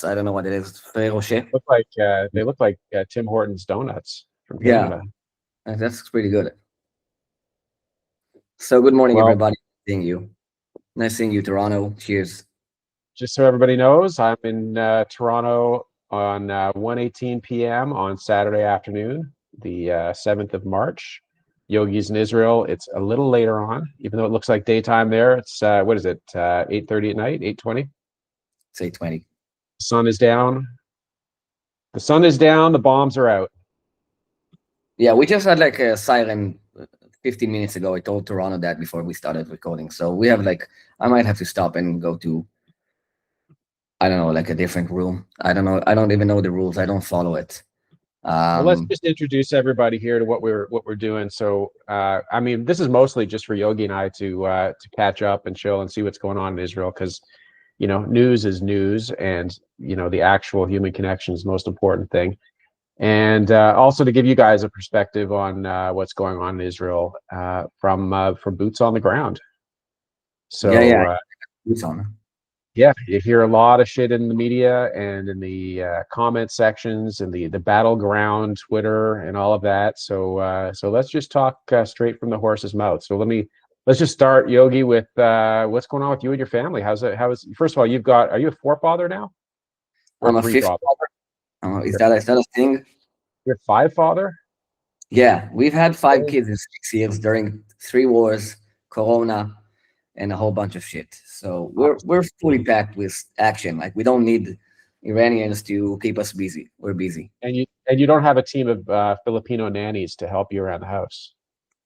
donuts. I don't know what it is. Ferrero Rocher. They look like Tim Hortons donuts from Yeah, Canada. that's pretty good. So good morning, Well, everybody. Seeing you. Nice seeing you, Toronto. Cheers. just so everybody knows, I'm in Toronto on 1:18 p.m. on Saturday afternoon, the 7th of March. Yogi's in Israel. It's a little later on, even though it looks like daytime there. It's what is it? 8:30 at night, 8:20. Say 20. Sun is down. The sun is down. The bombs are out. Yeah, we just had like a siren 15 minutes ago. I told Toronto that before we started recording. So we have like, I might have to stop and go to, I don't know, like a different room. I don't know. I don't even know the rules. I don't follow it. Well, let's Um, just introduce everybody here to what we're doing. So, I mean, this is mostly just for Yogi and I to catch up and chill and see what's going on in Israel, because news is news, and the actual human connection is the most important thing. And also to give you guys a perspective on what's going on in Israel from boots on the ground. yeah, yeah. So It's on. yeah, you hear a lot of shit in the media and in the comment sections and the battleground Twitter and all of that. So let's just talk straight from the horse's mouth. So let's just start, Yogi, with what's going on with you and your family. How is first of all, are you a four-father now or a I'm a fifth three-father? father. Is that a thing? You're a five-father? Yeah, we've had five kids in 6 years during three wars, Corona, and a whole bunch of shit. So we're fully packed with action. Like we don't need Iranians to keep us busy. We're busy. And you don't have a team of Filipino nannies to help you around the house.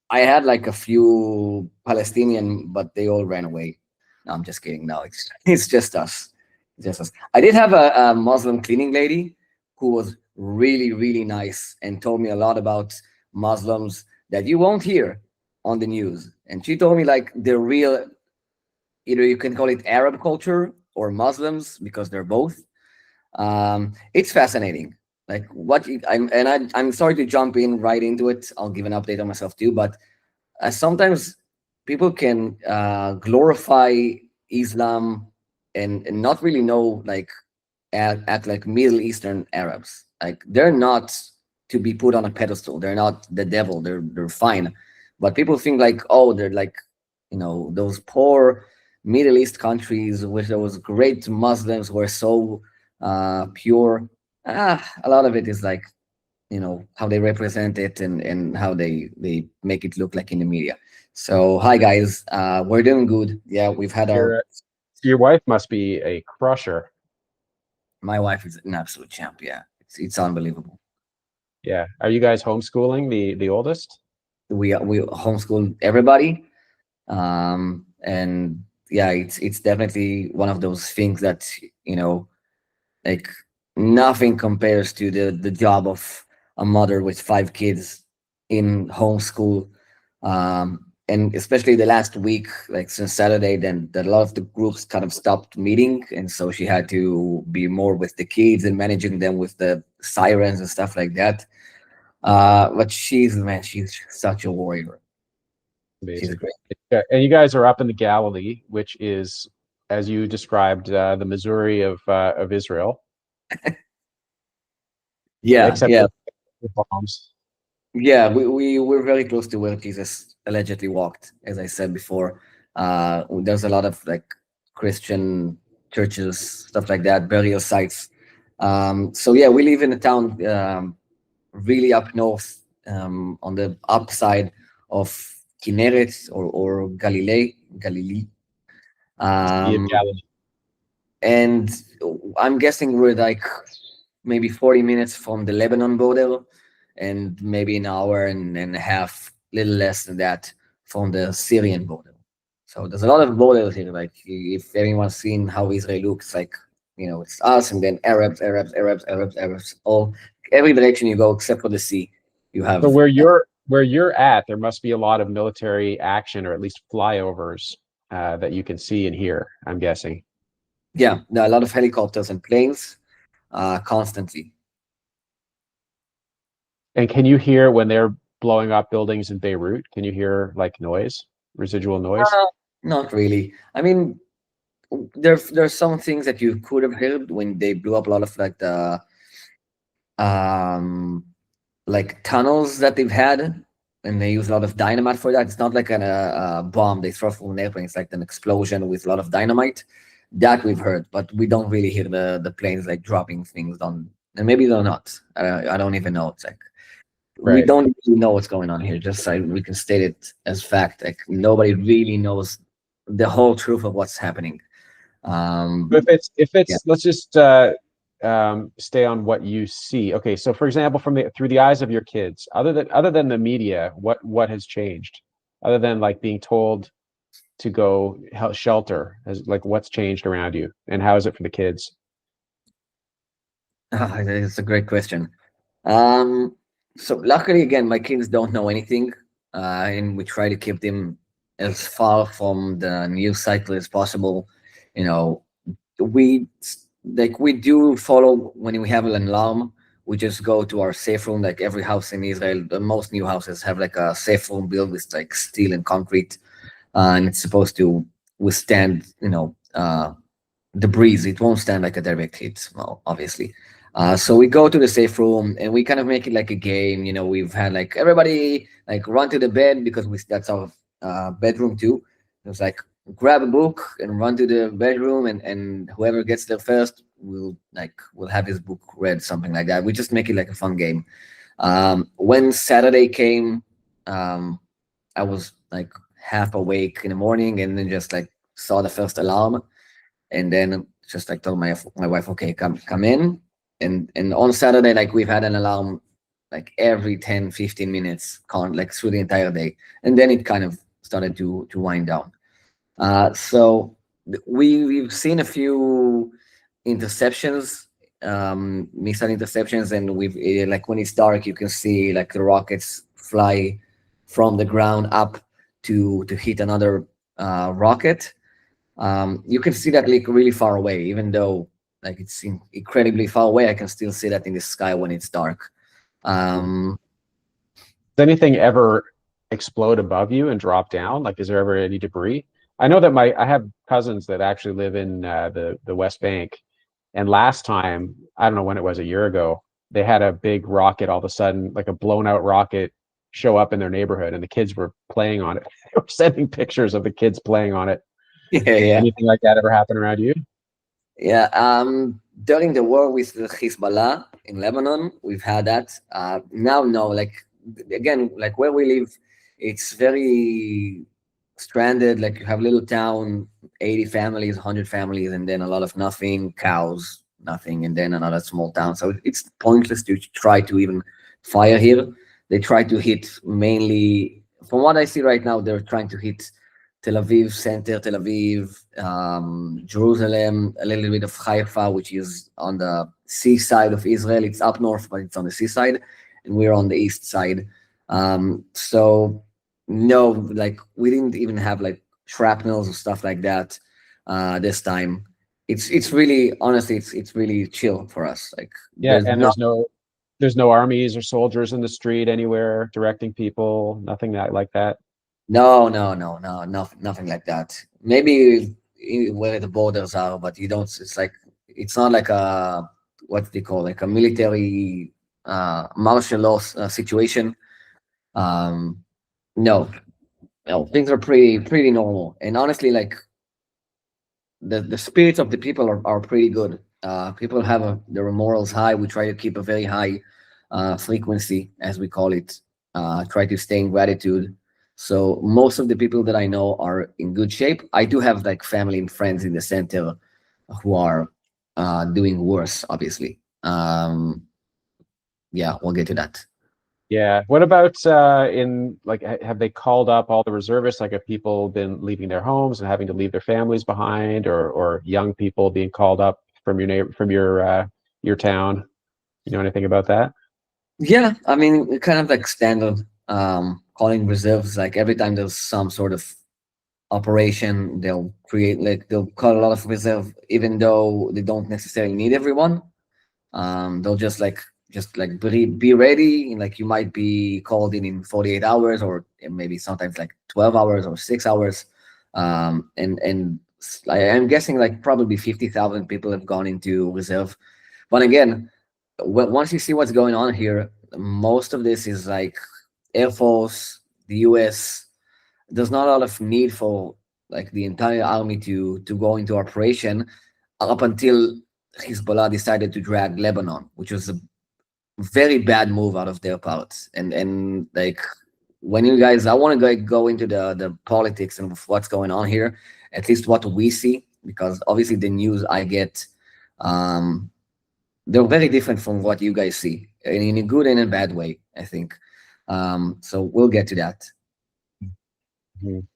I had like a few Palestinian, but they all ran away. No, I'm just kidding. No, it's it's just us. It's just us. I did have a Muslim cleaning lady who was really, really nice and told me a lot about Muslims that you won't hear on the news. And she told me like the real, either you can call it Arab culture or Muslims because they're both. It's fascinating. Like I'm sorry to jump in right into it. I'll give an update on myself too, but sometimes people can glorify Islam and not really know like act like Middle Eastern Arabs. Like they're not to be put on a pedestal. They're not the devil. They're fine, but people think like, oh, they're like those poor Middle East countries with those great Muslims who are so pure. A lot of it is like how they represent it and how they make it look like in the media. So hi guys, we're doing good. Yeah, we've had our. Your wife must be a crusher. My wife is an absolute champ. Yeah, it's unbelievable. Yeah. Are you guys homeschooling the oldest? We homeschool everybody, and yeah, it's definitely one of those things that like nothing compares to the job of a mother with five kids in homeschool. And especially the last week, like since Saturday, then a lot of the groups kind of stopped meeting, and so she had to be more with the kids and managing them with the sirens and stuff like that. But she's such a warrior. She's Amazing. great. Yeah, and you guys are up in the Galilee, which is, as you described, the Missouri of Israel, Yeah, except yeah, for the bombs. yeah. We're very close to where Jesus allegedly walked, as I said before. There's a lot of like Christian churches, stuff like that, burial sites. So yeah, we live in a town really up north, on the upside of Kinneret or Galilee. Sea of Um, Galilee. and I'm guessing we're like maybe 40 minutes from the Lebanon border, and maybe an hour and a half, little less than that, from the Syrian border. So there's a lot of borders here. Like if anyone's seen how Israel looks, like it's us and then Arabs, Arabs, Arabs, Arabs, Arabs. All every direction you go except for the sea, you So have. where you're at, there must be a lot of military action, or at least flyovers that you can see and hear, I'm guessing. Yeah, there are a lot of helicopters and planes constantly. And can you hear when they're blowing up buildings in Beirut? Can you hear like noise, residual noise? Uh, Not really. I mean, there's some things that you could have heard when they blew up a lot of like the um like tunnels that they've had, and they use a lot of dynamite for that. It's not like a bomb they throw from an airplane. It's like an explosion with a lot of dynamite. That we've heard, but we don't really hear the planes like dropping things on. And maybe they're not. I don't even know. It's like we Right. don't really know what's going on here. Just like we can state it as fact. Like nobody really knows the whole truth of what's happening. But if Yeah. it's let's just stay on what you see. Okay, so for example, from the through the eyes of your kids, other than the media, what has changed? Other than like being told to go shelter, as like what's changed around you, and how is it for the kids? It's a great question. Um, so luckily, again, my kids don't know anything, and we try to keep them as far from the news cycle as possible. You know, we we do follow when we have an alarm. We just go to our safe room. Like every house in Israel, the most new houses have like a safe room built with like steel and concrete, and it's supposed to withstand, the breeze. It won't stand like a direct hit, well, obviously. So we go to the safe room and we kind of make it like a game. We've had like everybody like run to the bed because that's our bedroom too. It was like grab a book and run to the bedroom, and whoever gets there first will have his book read, something like that. We just make it like a fun game. When Saturday came, um, I was like half awake in the morning and then just like saw the first alarm, and then just like told my wife, okay, come in. And on Saturday, like we've had an alarm like every 10-15 minutes like through the entire day, and then it kind of started to wind down. So we've seen a few interceptions, missed interceptions, and we've like when it's dark, you can see like the rockets fly from the ground up to hit another rocket. You can see that like really far away, even though like incredibly far away. I can still see that in the sky when it's dark. Um, Does anything ever explode above you and drop down? Like, is there ever any debris? I know that I have cousins that actually live in the West Bank, and last time, I don't know when it was, a year ago, they had a big rocket all of a sudden, like a blown out rocket, show up in their neighborhood, and the kids were playing on it. They were sending pictures of the kids playing on it. yeah, yeah, Anything like that ever happen around you? yeah. During the war with the Hezbollah in Lebanon, we've had that. Now, no, like again, like where we live, it's very stranded. Like you have little town, 80 families, 100 families, and then a lot of nothing, cows, nothing, and then another small town. So it's pointless to try to even fire here. They try to hit mainly, from what I see right now, they're trying to hit Tel Aviv center, Tel Aviv, Jerusalem, a little bit of Haifa, which is on the seaside of Israel. It's up north, but it's on the seaside, and we're on the east side. So no, like we didn't even have like shrapnels or stuff like that this time. It's really, honestly, it's really chill for us. Like Yeah, there's and not. there's no armies or soldiers in the street anywhere directing people, nothing that like that. No, no, no, no, nothing like that. Maybe where the borders are, but you don't. It's like it's not like a what they call like a military martial law situation. Um, no, no, things are pretty normal, and honestly, like the spirits of the people are pretty good. People have their morals high. We try to keep a very high frequency, as we call it. Try to stay in gratitude. So most of the people that I know are in good shape. I do have like family and friends in the center who are doing worse, obviously. Yeah, we'll get to that. Yeah. What about in like have they called up all the reservists? Like have people been leaving their homes and having to leave their families behind, or young people being called up from your neighbor from your town? You know anything about that? Yeah, I mean, kind of like standard calling reserves. Like every time there's some sort of operation, they'll call a lot of reserve, even though they don't necessarily need everyone. They'll just like be ready. And like you might be called in 48 hours, or maybe sometimes like 12 hours or 6 hours. And I'm guessing like probably 50,000 people have gone into reserve. But again, once you see what's going on here, most of this is like Air Force, the US. There's not a lot of need for like the entire army to go into operation up until Hezbollah decided to drag Lebanon, which was a very bad move out of their part. And like when you guys, I want to go into the politics and what's going on here, at least what we see, because obviously the news I get, um, they're very different from what you guys see, in a good and a bad way, I think. So we'll get to that. Mhm.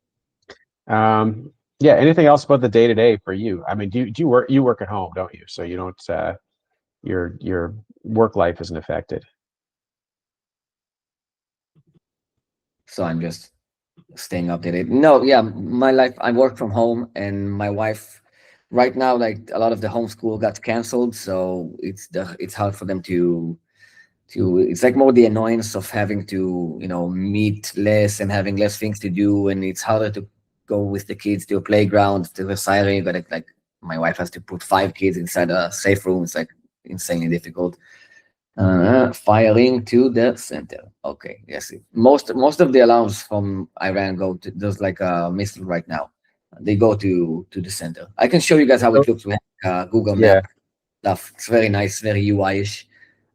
Yeah. Anything else about the day to day for you? I mean, do you work at home, don't you? So you don't your work life isn't affected. So I'm just staying updated. No, yeah, my life, I work from home, and my wife, right now, like a lot of the homeschool got canceled, so it's hard for them to it's like more the annoyance of having to meet less and having less things to do, and it's harder to go with the kids to a playground, to the siren. But like my wife has to put 5 kids inside a safe room. It's like insanely difficult. Firing to the center. Okay, yes. Most of the alarms from Iran go to, there's like a missile right now. They go to the center. I can show you guys how So, it looks. We have Google yeah. Map stuff. It's very nice, very UI-ish.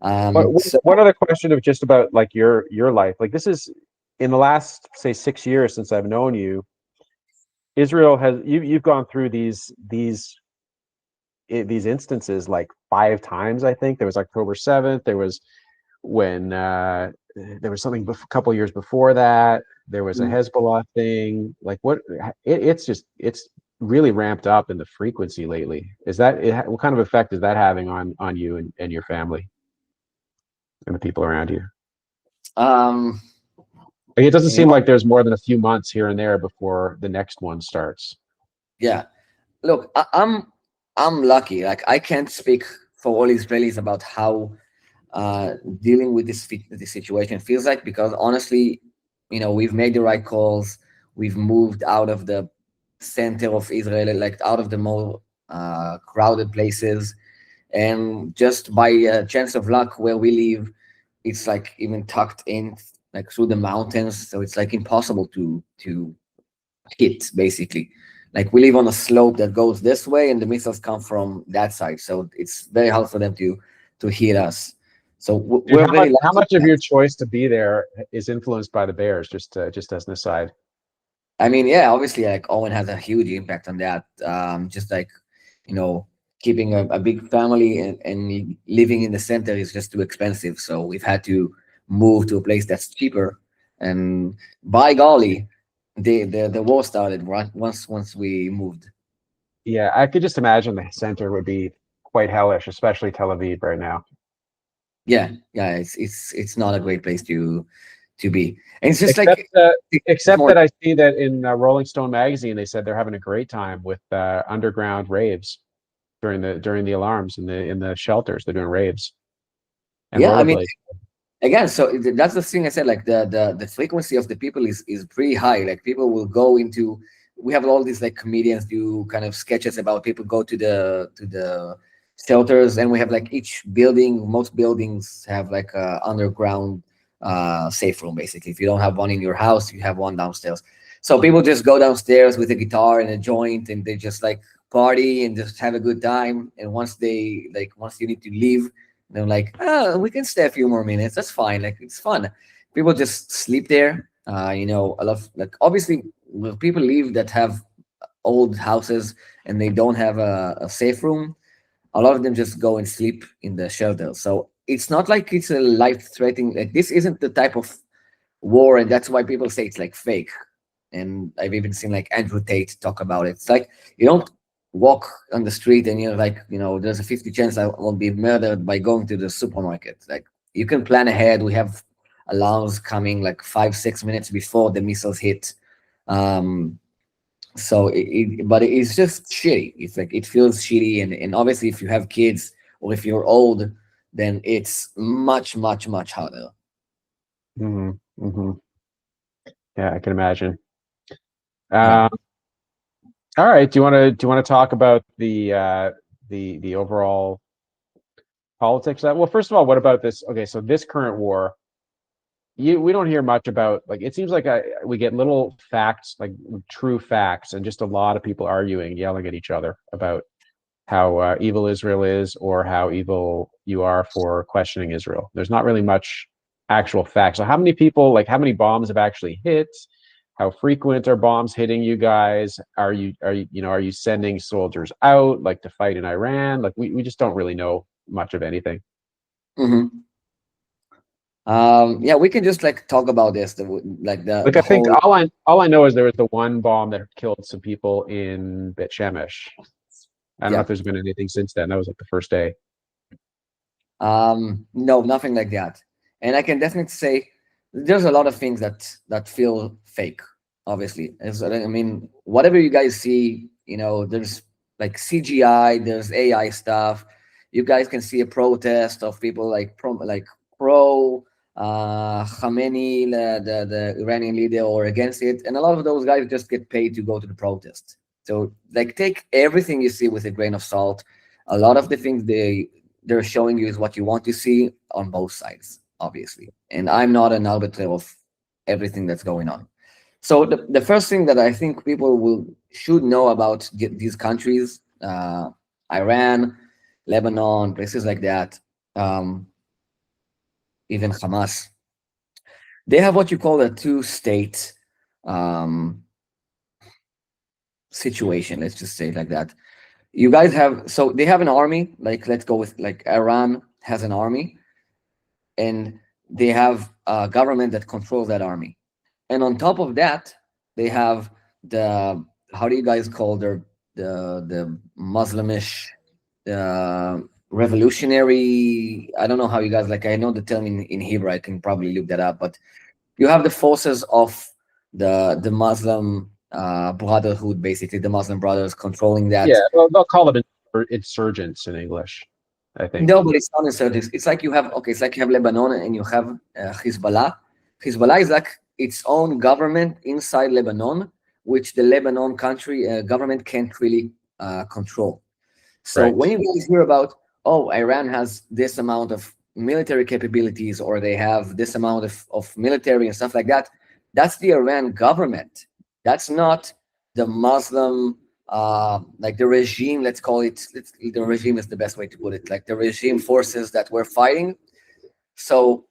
So One other question of just about like your life. Like this is in the last say 6 years since I've known you, Israel has you've gone through these instances like 5 times. I think there was October 7th. There was when there was something a couple years before that. There was a mm, Hezbollah thing. Like it's really ramped up in the frequency lately. Is that what kind of effect is that having on you and your family and the people around you? um Like, it doesn't you seem know, like there's more than a few months here and there before the next one starts. yeah. Look, I'm lucky. Like I can't speak for all Israelis about how dealing with this situation feels like, because honestly, we've made the right calls. We've moved out of the center of Israel, like out of the more crowded places, and just by a chance of luck, where we live, it's like even tucked in, like through the mountains, so it's like impossible to hit, basically. Like we live on a slope that goes this way, and the missiles come from that side, so it's very hard for them to hit us. So Dude, we're very how lucky much with of that. your choice to be there is influenced by the Bears? Just as an aside. I mean, yeah, obviously, like Owen has a huge impact on that. Just like you know, keeping a big family and living in the center is just too expensive. So we've had to move to a place that's cheaper. And by golly, the war started once we moved. Yeah, I could just imagine the center would be quite hellish, especially Tel Aviv right now. Yeah, yeah, it's not a great place to be. And it's just Except like uh, it's except more. that I see that in Rolling Stone magazine they said they're having a great time with underground raves during the alarms in the shelters. They're doing raves and Yeah, I mean, rollerblades. again, so that's the thing I said. Like the frequency of the people is pretty high. Like people will go into. We have all these like comedians do kind of sketches about people go to the shelters, and we have like each building. Most buildings have like a underground safe room. Basically, if you don't have one in your house, you have one downstairs. So people just go downstairs with a guitar and a joint, and they just like party and just have a good time. And once you need to leave, they're like, oh, we can stay a few more minutes. That's fine. Like it's fun. People just sleep there. A lot of, like obviously when people leave that have old houses and they don't have a safe room, a lot of them just go and sleep in the shelter. So it's not like it's a life threatening. Like this isn't the type of war, and that's why people say it's like fake. And I've even seen like Andrew Tate talk about it. It's like you don't walk on the street and you're like, there's a 50 chance I won't be murdered by going to the supermarket. Like you can plan ahead. We have alarms coming like 5, 6 minutes before the missiles hit. Um, but it's just shitty. It's like it feels shitty, and obviously if you have kids or if you're old, then it's much, much, much harder. Hmm. Hmm. Yeah, I can imagine. Yeah. Um, All right. Do you want to talk about the overall politics of that? Well, first of all, what about this? Okay, so this current war, we don't hear much about, like, it seems like we get little facts, like true facts, and just a lot of people arguing, yelling at each other about how evil Israel is, or how evil you are for questioning Israel. There's not really much actual facts. So how many people, like how many bombs have actually hit? How frequent are bombs hitting you guys? Are you sending soldiers out like to fight in Iran? Like we just don't really know much of anything. Hmm. Yeah, we can just like talk about this, like the Like the I think whole. all I know is there was the one bomb that killed some people in Bet Shemesh. I don't know Yeah. if there's been anything since then. That was like the first day. No, nothing like that. And I can definitely say there's a lot of things that feel fake. Obviously, I mean, whatever you guys see, there's like CGI, there's AI stuff. You guys can see a protest of people like pro Khamenei, the Iranian leader, or against it, and a lot of those guys just get paid to go to the protest. So, like, take everything you see with a grain of salt. A lot of the things they're showing you is what you want to see on both sides, obviously. And I'm not an arbiter of everything that's going on. So the first thing that I think people should know about these countries, Iran, Lebanon, places like that, um, even Hamas, they have what you call a two-state um, situation. Let's just say it like that. You guys have, so they have an army. Like, let's go with, like, Iran has an army, and they have a government that controls that army. And on top of that, they have the, how do you guys call the Muslimish revolutionary? I don't know how you guys, like, I know the term in Hebrew. I can probably look that up, but you have the forces of the Muslim Brotherhood, basically the Muslim Brothers controlling Yeah, that. well, they'll call it insurgents in English, I think. No, but it's not insurgents. It's like you have, okay, it's like you have Lebanon and you have Hezbollah. Hezbollah is like its own government inside Lebanon, which the Lebanon country government can't really control. So Right. when you guys hear about, oh, Iran has this amount of military capabilities, or they have this amount of military and stuff like that, that's the Iran government. That's not the Muslim, like the regime, let's call it, the regime is the best way to put it, like the regime forces that we're fighting. So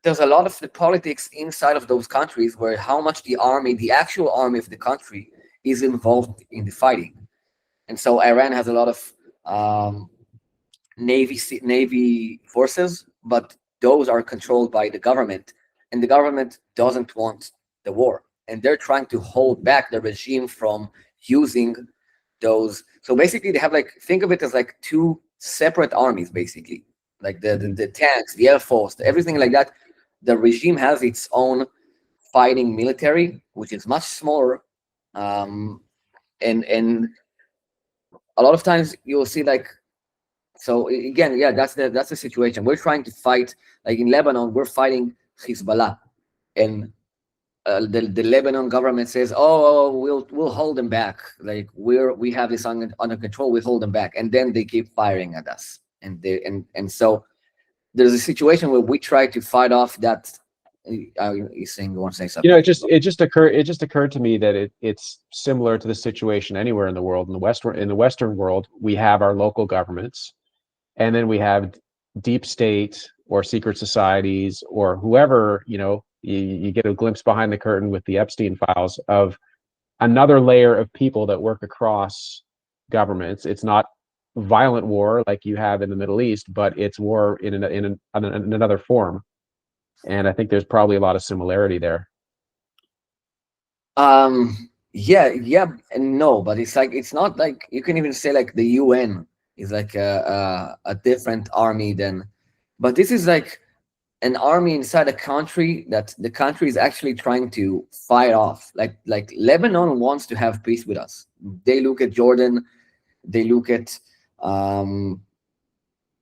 there's a lot of the politics inside of those countries where how much the army, the actual army of the country, is involved in the fighting. And so Iran has a lot of navy forces, but those are controlled by the government, and the government doesn't want the war, and they're trying to hold back the regime from using those. So basically, they have, like, think of it as like two separate armies, basically, like the tanks, the air force, everything like that. The regime has its own fighting military, which is much smaller, and a lot of times you'll see, like, so again, yeah, that's the situation. We're trying to fight, like in Lebanon, we're fighting Hezbollah, and the Lebanon government says, "Oh, we'll hold them back. Like, we have this under control. We hold them back," and then they keep firing at us, and so there's a situation where we try to fight off that. You saying you want to say You know, something? it just occurred to me that it's similar to the situation anywhere in the world. In the Western world, we have our local governments, and then we have deep state or secret societies or whoever, you get a glimpse behind the curtain with the Epstein files of another layer of people that work across governments. It's not violent war like you have in the Middle East, but it's war in another form. And I think there's probably a lot of similarity there. Yeah, yeah, and no, but it's like, it's not like you can even say like the UN is like a different army than, but this is like an army inside a country that the country is actually trying to fight off. Like Lebanon wants to have peace with us. They look at Jordan, they look at um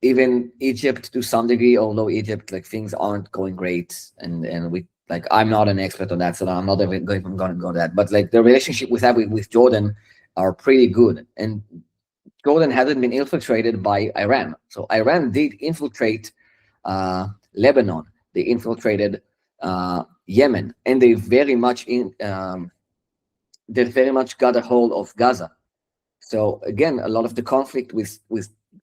even Egypt to some degree, although Egypt, like, things aren't going great, and we, like, I'm not an expert on that, so I'm not even going to go to that. But like the relationship we have with Jordan are pretty good. And Jordan hasn't been infiltrated by Iran. So Iran did infiltrate Lebanon. They infiltrated Yemen, and they very much got a hold of Gaza. So again, a lot of the conflict with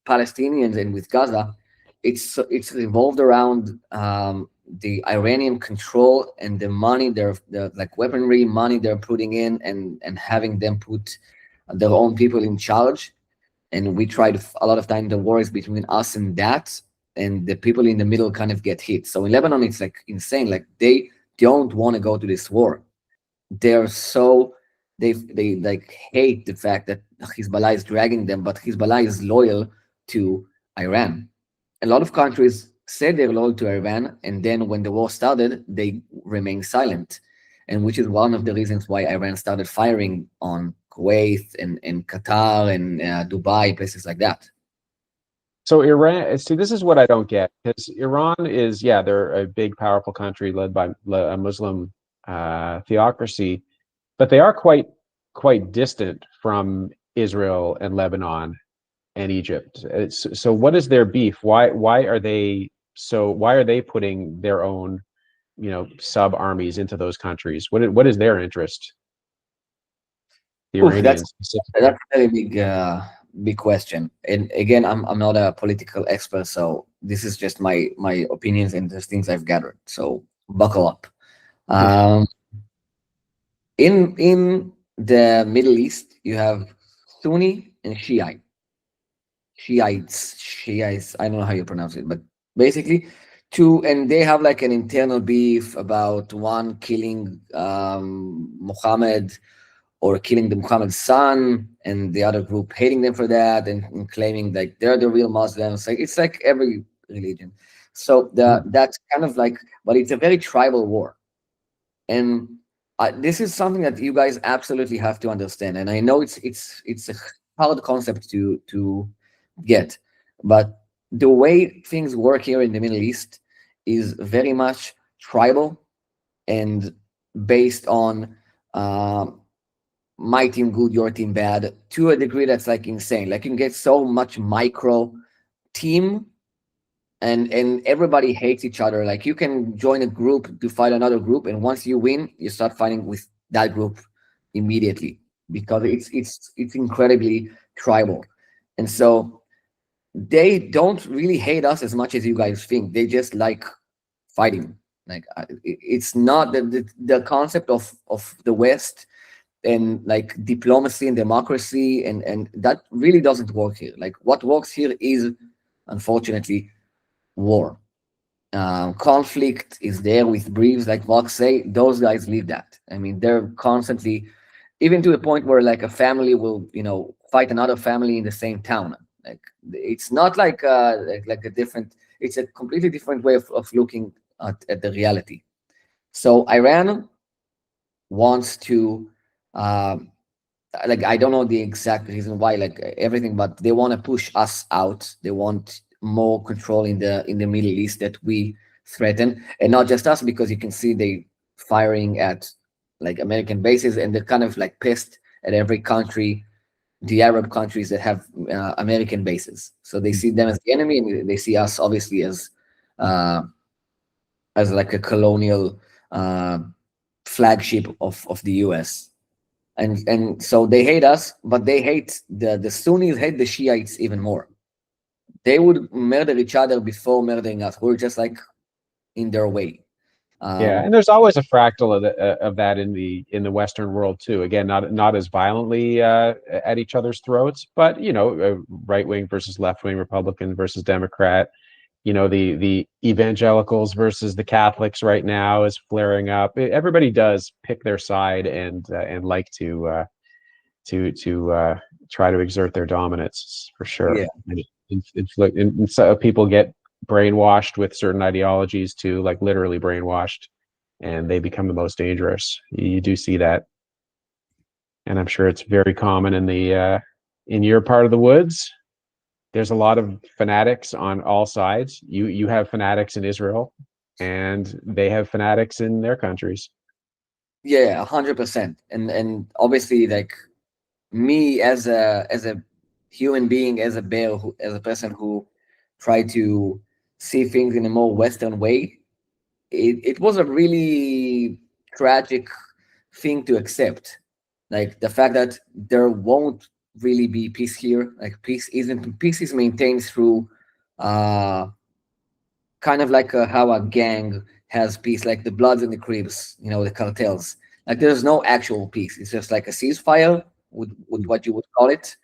Palestinians and with Gaza, it's revolved around the Iranian control and the money the like weaponry money they're putting in, and having them put their own people in charge. And we try to a lot of time the war is between us and that, and the people in the middle kind of get hit. So in Lebanon, it's like insane. Like they don't want to go to this war. They're so they like hate the fact that Hezbollah is dragging them, but Hezbollah is loyal to Iran. A lot of countries said they're loyal to Iran, and then when the war started, they remained silent, and which is one of the reasons why Iran started firing on Kuwait and Qatar and Dubai, places like that. So Iran, see, this is what I don't get, because Iran is, yeah, they're a big, powerful country led by a Muslim theocracy, but they are quite distant from Israel and Lebanon and Egypt. So what is their beef? Why are they putting their own, sub armies into those countries? What is their interest? The Oof, Iranians specifically. that's a very big question. And again, I'm not a political expert, so this is just my opinions and the things I've gathered. So buckle up. Um, in the Middle East, you have Sunni and Shiite. Shiites. I don't know how you pronounce it, but basically, two, and they have like an internal beef about one killing Muhammad or killing the Muhammad's son, and the other group hating them for that and claiming like they're the real Muslims. Like it's like every religion. So that's kind of like, but it's a very tribal war, and this is something that you guys absolutely have to understand. And I know it's a hard concept to get, but the way things work here in the Middle East is very much tribal and based on my team good, your team bad, to a degree that's like insane. Like you can get so much micro team, and everybody hates each other. Like you can join a group to fight another group, and once you win, you start fighting with that group immediately because it's incredibly tribal. And so they don't really hate us as much as you guys think. They just like fighting. Like it's not the concept of the West and like diplomacy and democracy, and that really doesn't work here. Like what works here is unfortunately war. Conflict is there with briefs, like Vox say. Those guys leave that. I mean, they're constantly, even to the point where like a family will, fight another family in the same town. Like it's not like like a different. It's a completely different way of looking at the reality. So Iran wants to, like I don't know the exact reason why, like everything, but they want to push us out. They want more control in the Middle East that we threaten, and not just us, because you can see they firing at like American bases, and they're kind of like pissed at every country, the Arab countries that have American bases. So they see them as the enemy, and they see us obviously uh, as like a colonial flagship of the U.S. And so they hate us, but they hate the Sunnis hate the Shiites even more. They would murder each other before murdering us. We're just like in their way. Yeah, and there's always a fractal of that in the Western world too. Again, not as violently at each other's throats, but right wing versus left wing, Republican versus Democrat. The evangelicals versus the Catholics right now is flaring up. Everybody does pick their side and like to try to exert their dominance for sure. Yeah. And so people get brainwashed with certain ideologies too, like literally brainwashed, and they become the most dangerous. You do see that, and I'm sure it's very common in your part of the woods. There's a lot of fanatics on all sides. You have fanatics in Israel, and they have fanatics in their countries. Yeah, 100%. And obviously, like me as a human being, as a bear, as a person who tried to see things in a more Western way, it was a really tragic thing to accept. Like the fact that there won't really be peace here. Like peace is maintained through uh kind of like how a gang has peace, like the Bloods and the Crips, the cartels. Like there's no actual peace. It's just like a ceasefire with what you would call it.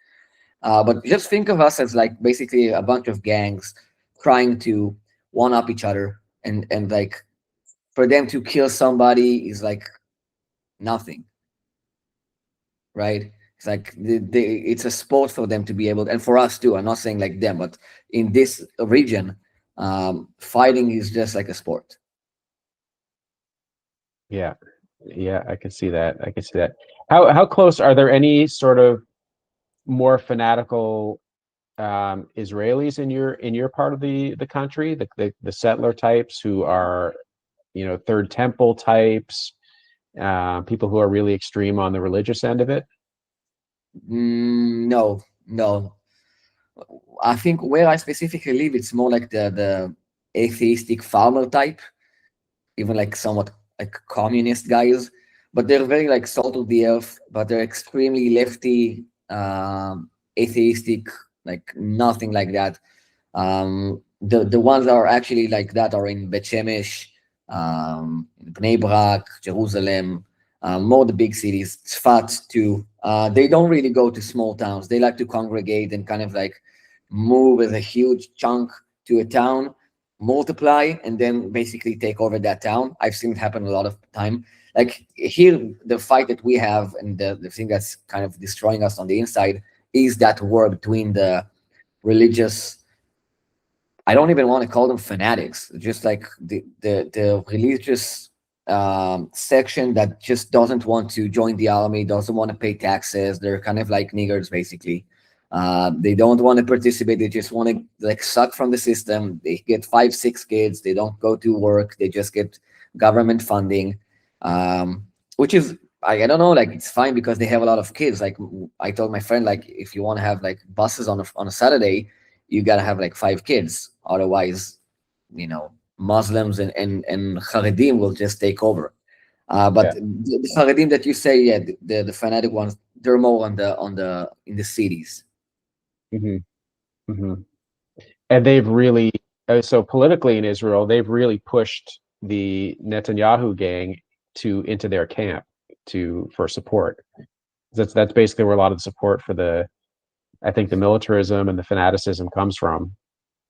But just think of us as like basically a bunch of gangs trying to one up each other, and like for them to kill somebody is like nothing, right? It's like it's a sport for them to be able, and for us too. I'm not saying like them, but in this region, fighting is just like a sport. Yeah, yeah, I can see that. I can see that. How close are there any sort of more fanatical Israelis in your part of the country, the settler types who are, Third Temple types, people who are really extreme on the religious end of it? No, no. I think where I specifically live, it's more like the atheistic farmer type, even like somewhat like communist guys, but they're very like salt of the earth, but they're extremely lefty, atheistic, like nothing like that. The ones that are actually like that are in Bet Shemesh, Bnei Brak, Jerusalem, more the big cities, Tzfat too. They don't really go to small towns. They like to congregate and kind of like move as a huge chunk to a town, multiply, and then basically take over that town. I've seen it happen a lot of time. Like here, the fight that we have and the thing that's kind of destroying us on the inside is that war between the religious. I don't even want to call them fanatics, just like the religious section that just doesn't want to join the army, doesn't want to pay taxes. They're kind of like niggers, basically. They don't want to participate. They just want to like suck from the system. They get five, six kids. They don't go to work. They just get government funding, which is I don't know. Like it's fine because they have a lot of kids. Like I told my friend, like if you want to have like buses on a Saturday, you gotta have like five kids. Otherwise, Muslims and Haredim will just take over. But Yeah. the Haredim that you say, yeah, the fanatic ones, they're more on the in the cities. Hmm. Hmm. And they've really, so politically in Israel, they've really pushed the Netanyahu gang to into their camp for support. That's basically where a lot of the support for I think the militarism and the fanaticism comes from,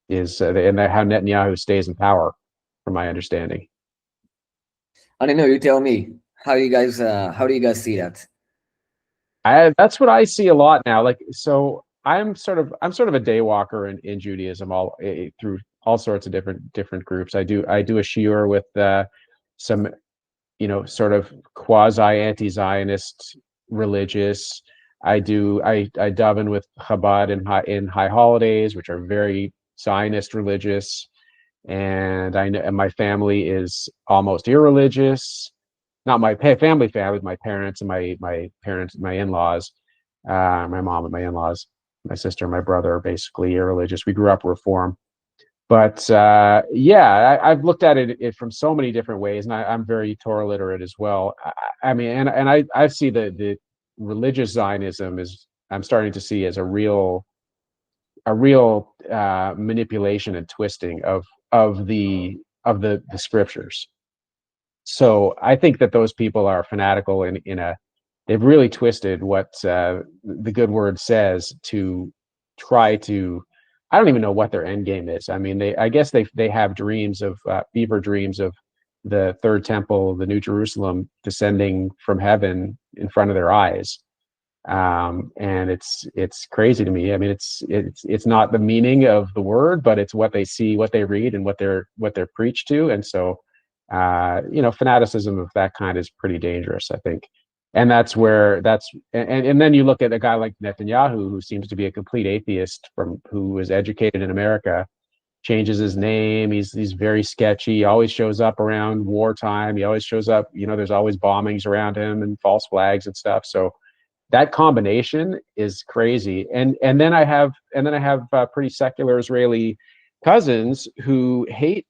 is and how Netanyahu stays in power, from my understanding. I don't know. You tell me. How do you guys see that? That's what I see a lot now. Like, so I'm sort of a day walker in Judaism, through all sorts of different groups. I do a shiur with some, sort of quasi anti-Zionist religious. I daven with Chabad in high holidays, which are very Zionist religious. And I know, and my family is almost irreligious. Not my family, my parents and my parents, my in-laws, my mom and my in-laws, my sister and my brother are basically irreligious. We grew up Reform, but yeah, I've looked at it from so many different ways, and I'm very Torah literate as well. I mean, and I see the religious Zionism is I'm starting to see as a real manipulation and twisting of the scriptures. So I think that those people are fanatical they've really twisted what the good word says to try to. I don't even know what their end game is. I mean, I guess they have dreams of fever dreams of the third temple, the New Jerusalem descending from heaven in front of their eyes. And it's crazy to me. I mean, it's not the meaning of the word, but it's what they see, what they read, and what they're preached to. And so, fanaticism of that kind is pretty dangerous, I think. And and then you look at a guy like Netanyahu, who seems to be a complete atheist, who was educated in America, changes his name. He's very sketchy. He always shows up around wartime. He always shows up. There's always bombings around him and false flags and stuff. So that combination is crazy. And then I have pretty secular Israeli cousins who hate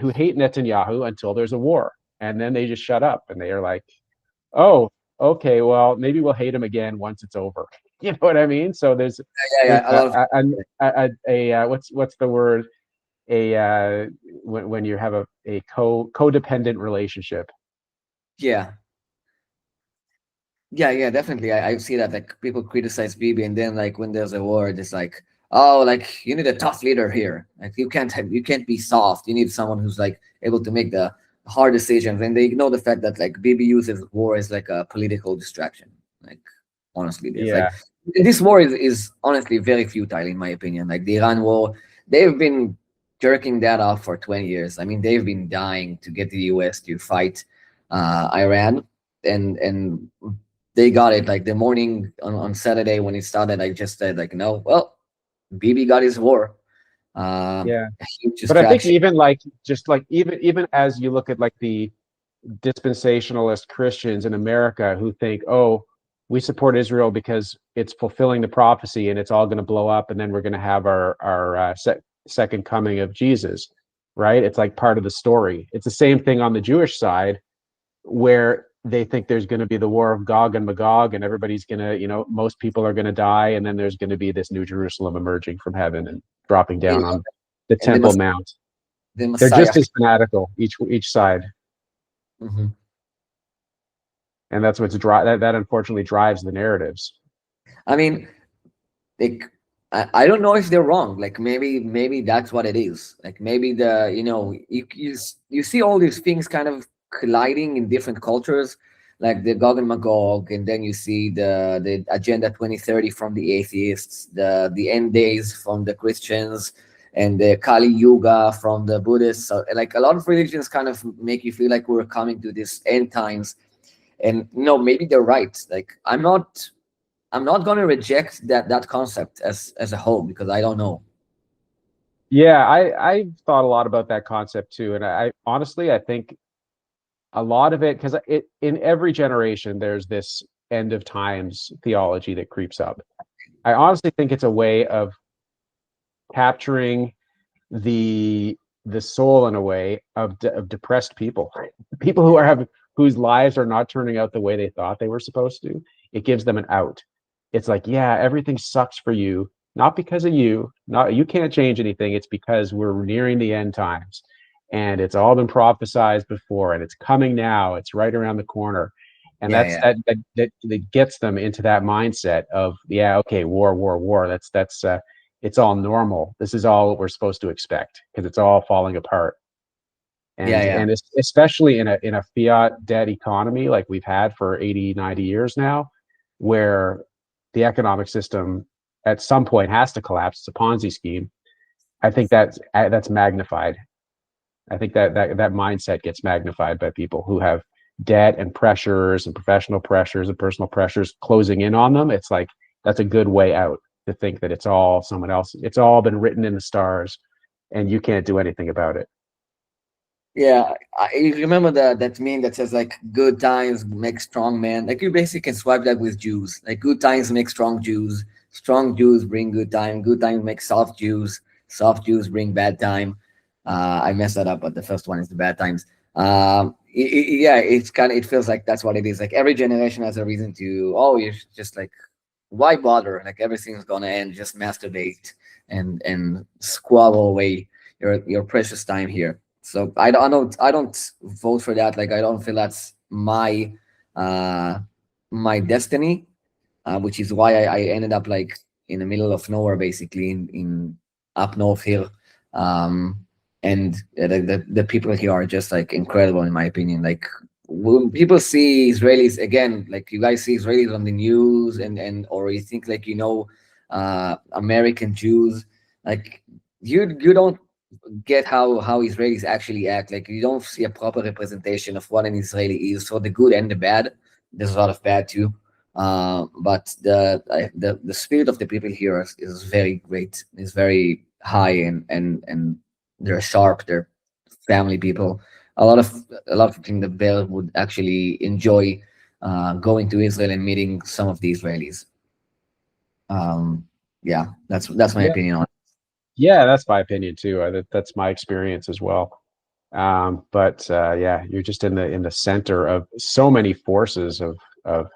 Netanyahu until there's a war, and then they just shut up and they are like, oh, okay, well, maybe we'll hate him again once it's over. You know what I mean? So Yeah, there's yeah. A lot of what's the word, a when you have a codependent relationship. yeah. Yeah, yeah, definitely. I see that like people criticize Bibi, and then like when there's a war, it's like, oh, like you need a tough leader here. Like you can't be soft. You need someone who's like able to make the hard decisions. And they ignore the fact that like Bibi uses war as like a political distraction. Like honestly, there's like Yeah, this war is honestly very futile in my opinion. Like the Iran war, they've been jerking that off for 20 years. I mean, they've been dying to get the US to fight Iran, and they got it like the morning on Saturday when it started. I just said like, no, well, Bibi got his war. yeah. A huge But I think distraction. even like just like even as you look at like the dispensationalist Christians in America who think, oh, we support Israel because it's fulfilling the prophecy and it's all going to blow up and then we're going to have our second coming of Jesus, right? It's like part of the story. It's the same thing on the Jewish side where they think there's going to be the war of Gog and Magog and everybody's going to, most people are going to die and then there's going to be this new Jerusalem emerging from heaven and dropping Yeah, down on the and Temple Mount. the They're Messiah. just as fanatical each side. Mhm. And that's that unfortunately drives the narratives. I mean, like I don't know if they're wrong. Like maybe that's what it is. Like maybe the you see all these things kind of colliding in different cultures, like the Gog and Magog, and then you see the Agenda 2030 from the atheists, the end days from the Christians, and the Kali Yuga from the Buddhists. So, like a lot of religions kind of make you feel like we're coming to this end times. And no, maybe they're right. Like I'm not going to reject that concept as a whole because I don't know. Yeah, I thought a lot about that concept too, and I honestly I think a lot of it because it in every generation there's this end of times theology that creeps up. I honestly think it's a way of capturing the the soul in a way of depressed people, people who are having whose lives are not turning out the way they thought they were supposed to. It gives them an out. It's like, yeah, everything sucks for you, not because of you, not you can't change anything. It's because we're nearing the end times, and it's all been prophesized before, and it's coming now. It's right around the corner, and Yeah, yeah, that gets them into that mindset of, yeah, okay, war. That's it's all normal. This is all what we're supposed to expect because it's all falling apart. yeah, yeah, And especially in a fiat debt economy like we've had for 80, 90 years now, where the economic system at some point has to collapse. It's a Ponzi scheme. I think that's magnified. I think that mindset gets magnified by people who have debt and pressures and professional pressures and personal pressures closing in on them. It's like that's a good way out to think that it's all someone else. It's all been written in the stars, and you can't do anything about it. yeah. You remember that meme that says like "good times make strong men." Like you basically can swipe that with Jews. Like good times make strong Jews bring good time make soft Jews bring bad time. I messed that up, but the first one is the bad times. Yeah, it's kind of it feels like that's what it is. Like every generation has a reason to. Oh, you're just like why bother? Like everything's gonna end. Just masturbate and squabble away your precious time here. So I don't vote for that. Like I don't feel that's uh my destiny, which is why I ended up like in the middle of nowhere, basically in up north here. Um, and the people here are just like incredible in my opinion. Like when people see Israelis again, like you guys see Israelis on the news or you think like American Jews, like you don't get how Israelis actually act. Like you don't see a proper representation of what an Israeli is, for the good and the bad. There's a lot of bad too, but the spirit of the people here is very great. It's very high and they're sharp. They're family people. A lot of things that Bear would actually enjoy going to Israel and meeting some of the Israelis. Um, yeah, that's my Yeah, opinion on it. yeah, that's my opinion too. That's my experience as well. But yeah, you're just in the center of so many forces of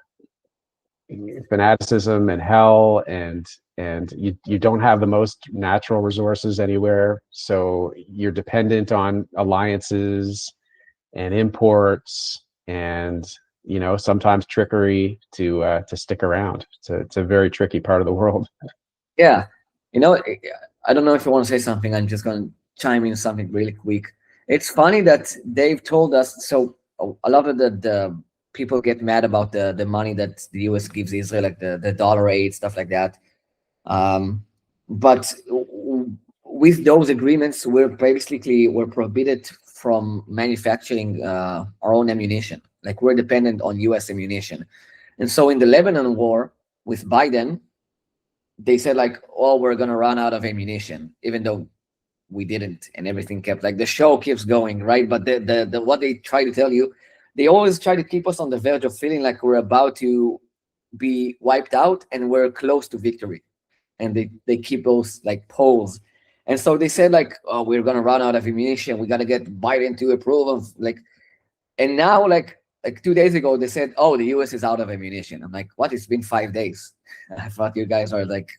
fanaticism and hell, and you don't have the most natural resources anywhere, so you're dependent on alliances and imports and sometimes trickery to stick around. It's a very tricky part of the world. Yeah, you know, I don't know if you want to say something. I'm just going to chime in something really quick. It's funny that they've told us. So a lot of the people get mad about the money that the US gives Israel, like the dollar aid, stuff like that. Um, but with those agreements, we're prohibited from manufacturing our own ammunition. Like we're dependent on US ammunition. And so in the Lebanon war with Biden, they said like, oh, we're gonna run out of ammunition, even though we didn't, and everything kept like the show keeps going, right? But the what they try to tell you, they always try to keep us on the verge of feeling like we're about to be wiped out and we're close to victory. And they keep those like polls. And so they said like, oh, we're gonna run out of ammunition. We gotta get Biden to approve of like, and now like 2 days ago they said, oh, the US is out of ammunition. I'm like, what? It's been 5 days. I thought you guys are like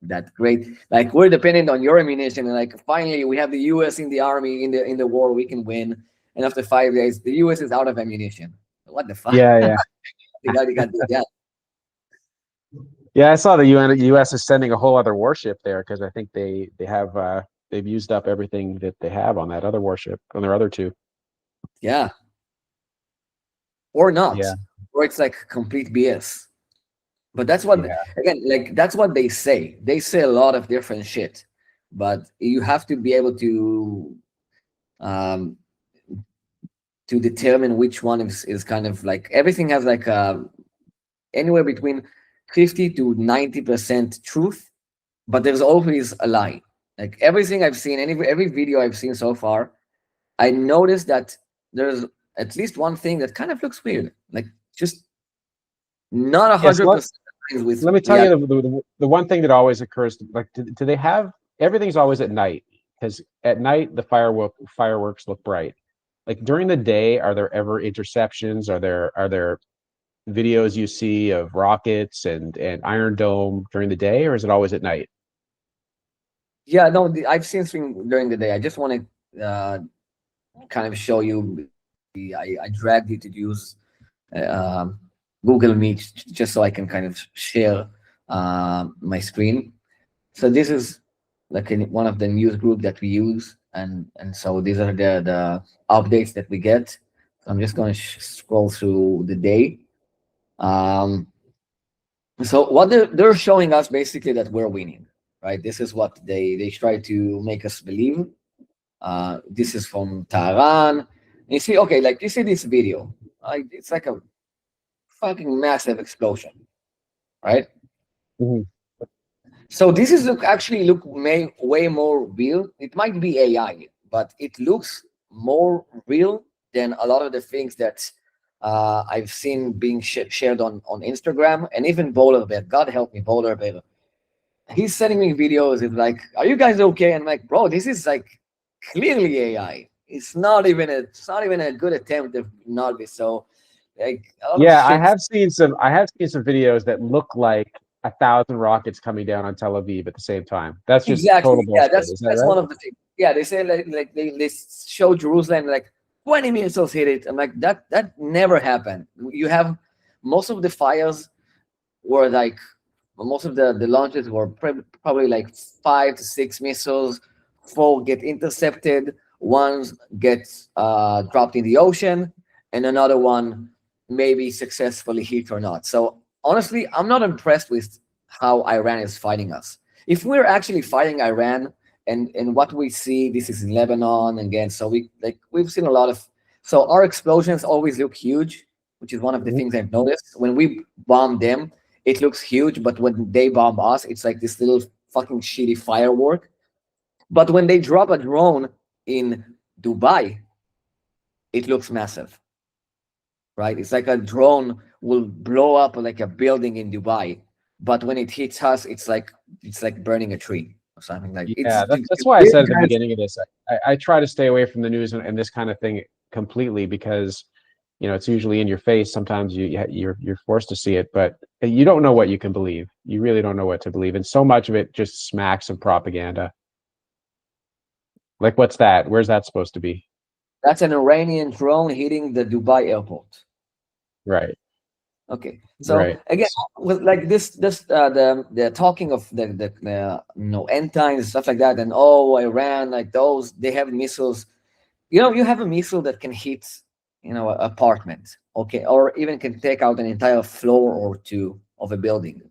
that great. Like we're dependent on your ammunition, and like finally we have the US in the army in the war, we can win. And after 5 days, the US is out of ammunition. What the fuck? Yeah, yeah. You got to do that. Yeah, I saw the US is sending a whole other warship there because I think they have they've used up everything that they have on that other warship, on their other two. Yeah, or not, Yeah, or it's like complete BS. But that's what, yeah, again, like that's what they say. They say a lot of different shit, but you have to be able um to determine which one is kind of like everything has like anywhere between 50 to 90% truth, but there's always a lie. Like everything I've seen, every video I've seen so far, I noticed that there's at least one thing that kind of looks weird, like just not a yes. hundred percent with Let me tell reality. you the one thing that always occurs. Like, do they have everything's always at night? Because at night the fireworks look bright. Like during the day, are there ever interceptions? Are there videos you see of rockets and Iron Dome during the day, or is it always at night? Yeah, no, I've seen things during the day. I just want to kind of show you. I dragged it to use um, Google Meet just so I can kind of share my screen. So this is like one of the news group that we use, and so these are the updates that we get. So I'm just going to scroll through the day. Um, so what they're showing us basically that we're winning, right? This is what they try to make us believe. This is from Tehran. You see, okay, like you see this video, it's like a fucking massive explosion, right? Mhm. So this is actually look way more real. It might be AI, but it looks more real than a lot of the things that I've seen being shared on Instagram and even Bowler Bear. God help me, Bowler Bear. He's sending me videos. It's like, are you guys okay? And I'm like, bro, this is like clearly AI. It's not even a good attempt to not be so like a lot of Yeah, shit. I have seen some videos that look like 1,000 rockets coming down on Tel Aviv at the same time. That's just Exactly. total Yeah, bullshit. Is that that's right? one of the things. Yeah, they say like they show Jerusalem like 20 missiles hit it. I'm like that never happened. You have most of the fires were like most of the launches were probably like 5 to 6 missiles. 4 get intercepted. One gets dropped in the ocean, and another one maybe successfully hit or not. So honestly, I'm not impressed with how Iran is fighting us. If we're actually fighting Iran, and what we see, this is in Lebanon again. So we've seen a lot of, so our explosions always look huge, which is one of the Mhm. things I've noticed. When we bomb them, it looks huge, but when they bomb us, it's like this little fucking shitty firework. But when they drop a drone in Dubai, it looks massive, right? It's like a drone will blow up like a building in Dubai, but when it hits us, it's like burning a tree or something. Like Yeah, it's that's why I really said at the kind of, beginning of this, I try to stay away from the news and this kind of thing completely because it's usually in your face. Sometimes you're forced to see it, but you don't know what you can believe. You really don't know what to believe, and so much of it just smacks of propaganda. Like, what's that? Where's that supposed to be? that's an Iranian drone hitting the Dubai airport. Right, Okay, so right. again, with like this the talking of the end times and stuff like that, and oh, Iran, like those, they have missiles. You have a missile that can hit, an apartment, okay, or even can take out an entire floor or two of a building.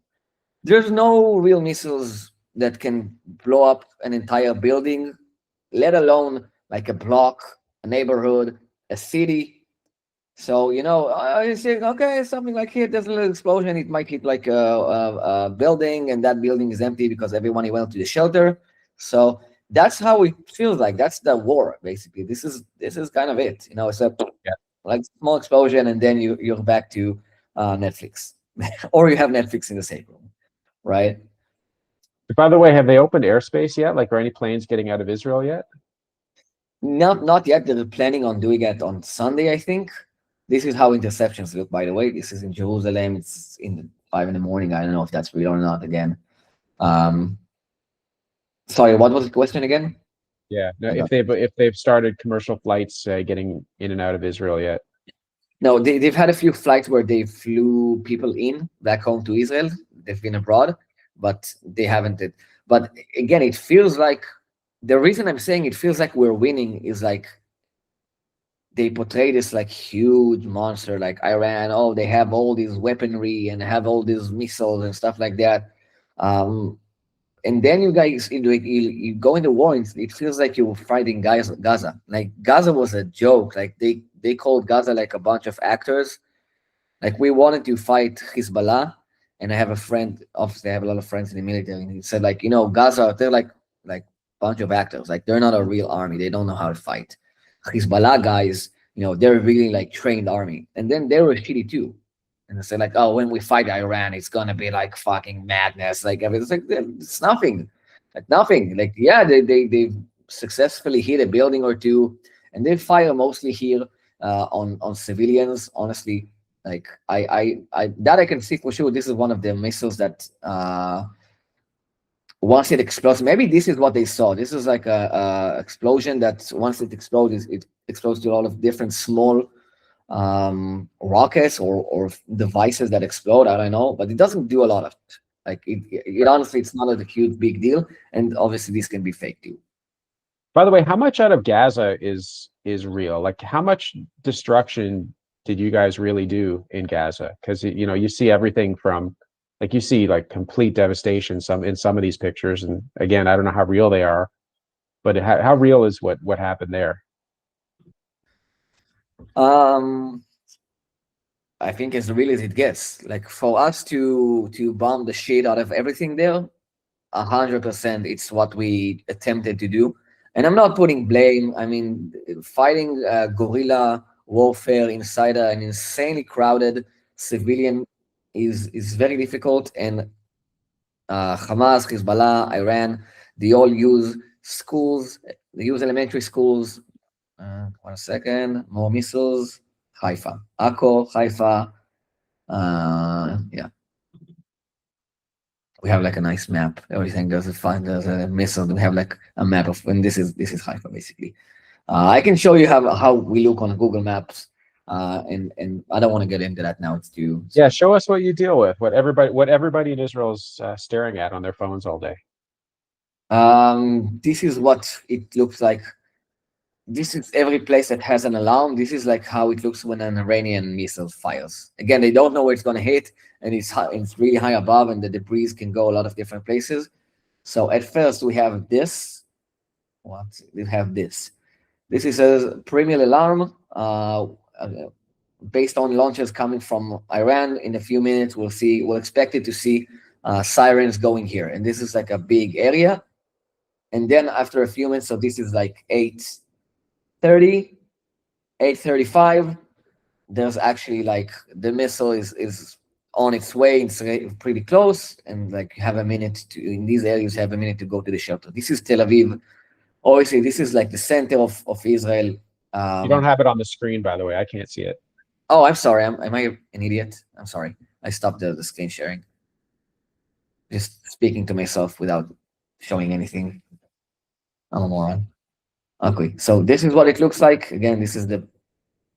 There's no real missiles that can blow up an entire building, let alone like a block, a neighborhood, a city. So I think, okay, something like hit, there's a little explosion. It might hit like a building, and that building is empty because everyone went to the shelter. So that's how it feels like. That's the war, basically. This is kind of it. It's a Yeah. like small explosion, and then you're back to Netflix, or you have Netflix in the same room, right? By the way, have they opened airspace yet? Like, are any planes getting out of Israel yet? Not yet. They're planning on doing it on Sunday, I think. This is how interceptions look, by the way. This is in Jerusalem. It's in 5 in the morning. I don't know if that's real or not. Again, um, sorry, what was the question again? Yeah. No, I if got they've started commercial flights getting in and out of Israel yet? No, they've had a few flights where they flew people in back home to Israel. They've been abroad, but they haven't. But again, it feels like the reason I'm saying it feels like we're winning is like they portray this like huge monster like Iran. Oh, they have all these weaponry and have all these missiles and stuff like that. Um, and then you guys, you go into war, and it feels like you're fighting Gaza. Like Gaza was a joke. Like they called Gaza like a bunch of actors. Like we wanted to fight Hezbollah, and I have a friend. Obviously, I have a lot of friends in the military, and he said like, Gaza, they're like bunch of actors. Like they're not a real army. They don't know how to fight. Hezbollah guys, they're really like trained army, and then they were shitty too. And they said like, oh, when we fight Iran, it's gonna be like fucking madness. Like everything's like it's nothing, like nothing. Like yeah, they successfully hit a building or two, and they fire mostly here on civilians. Honestly, like I that I can see for sure. This is one of the missiles that once it explodes, maybe this is what they saw. This is like a explosion that once it explodes to a lot of different small rockets or devices that explode. I don't know, but it doesn't do a lot of it. Like it honestly, it's not a huge big deal, and obviously this can be fake too. By the way, how much out of Gaza is real? Like, how much destruction did you guys really do in Gaza? Because you see everything from, like, you see like complete devastation in some of these pictures, and again, I don't know how real they are, but how real is what happened there? Um, I think as real as it gets. Like for us to bomb the shit out of everything there, 100%, it's what we attempted to do. And I'm not putting blame. I mean, fighting guerrilla warfare inside an insanely crowded civilian is very difficult. And Hamas, Hezbollah, Iran, they all use schools. They use elementary schools. 1 second. More missiles. Haifa, Akko, Haifa. Yeah, we have like a nice map. Everything there's a missile. We have like a map of when this is Haifa basically. I can show you how we look on Google Maps. And I don't want to get into that now. It's too. Yeah, show us what you deal with, what everybody in Israel is staring at on their phones all day. This is what it looks like. This is every place that has an alarm. This is like how it looks when an Iranian missile fires. Again, they don't know where it's going to hit, and it's really high above, and the debris can go a lot of different places. So at first we have this. What we have this. This is a premier alarm based on launches coming from Iran. In a few minutes, we'll expect it to see sirens going here, and this is like a big area. And then after a few minutes, so this is like 8:30, 8:35. there's actually like the missile is on its way. It's pretty close, and like you have a minute to in these areas. You have a minute to go to the shelter. This is Tel Aviv. Obviously, this is like the center of Israel. You don't Um, have it on the screen, by the way. I can't see it. oh, I'm sorry. Am I an idiot? I'm sorry. I stopped the screen sharing. Just speaking to myself without showing anything. I'm a moron. Okay, so this is what it looks like. Again, this is the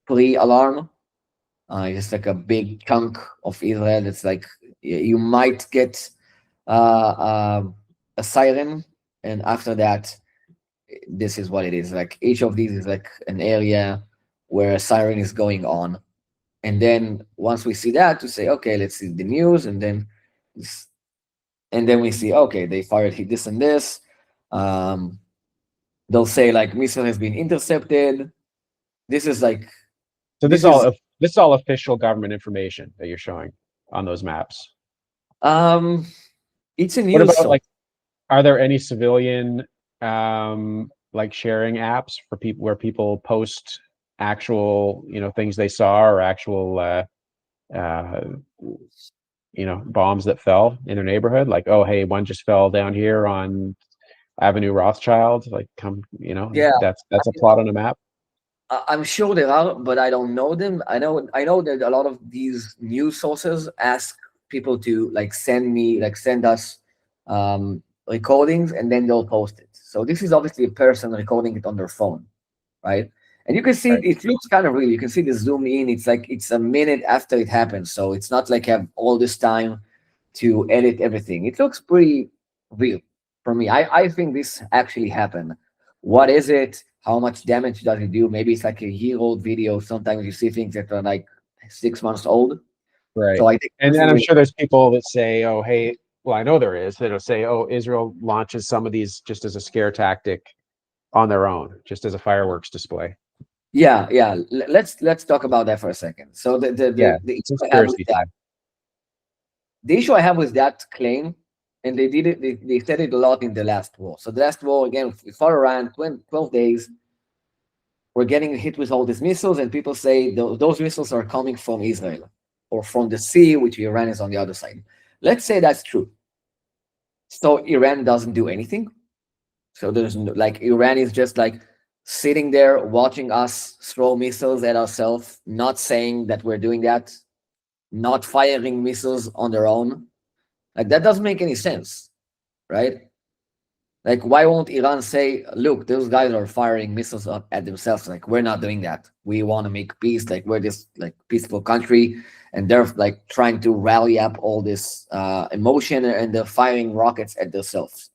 pre-alarm. It's like a big chunk of Israel. It's like you might get a siren, and after that, this is what it is. Like each of these is like an area where a siren is going on, and then once we see that, to say, okay, let's see the news, and then we see, okay, they fired hit this and this. Um, they'll say like missile has been intercepted. This is like So this is this is all official government information that you're showing on those maps. um it's a What news about source. like, are there any civilian like sharing apps for people where people post actual, things they saw, or actual uh bombs that fell in their neighborhood? Like, oh hey, one just fell down here on Avenue Rothschild. Like, come, Yeah, that's a plot on a map. I'm sure there are, but I don't know them. I know that a lot of these news sources ask people to like send us recordings, and then they'll post it. So this is obviously a person recording it on their phone, right? And you can see Right. it looks kind of real. You can see the zoom in. It's like it's a minute after it happens, so it's not like have all this time to edit everything. It looks pretty real for me. I think this actually happened. What is it? How much damage does it do? Maybe it's like a year-old video. Sometimes you see things that are like 6 months old. Right. So I think And this then is I'm really sure there's people that say, oh, hey, well, I know there is, that'll say, oh, Israel launches some of these just as a scare tactic on their own, just as a fireworks display. yeah, yeah. Let's talk about that for a second. So Yeah. the issue I have with Conspiracy that, time. the issue I have with that claim, and they did it. They said it a lot in the last war. So the last war again, we fought around 12 days. We're getting hit with all these missiles, and people say those missiles are coming from Israel or from the sea, which Iran is on the other side. Let's say that's true. So Iran doesn't do anything. So there's no, like Iran is just like sitting there watching us throw missiles at ourselves, not saying that we're doing that, not firing missiles on their own. Like that doesn't make any sense, right? Like, why won't Iran say, look, those guys are firing missiles at themselves? Like, we're not doing that. We want to make peace. Like, we're this like peaceful country, and they're like trying to rally up all this emotion, and they're firing rockets at themselves.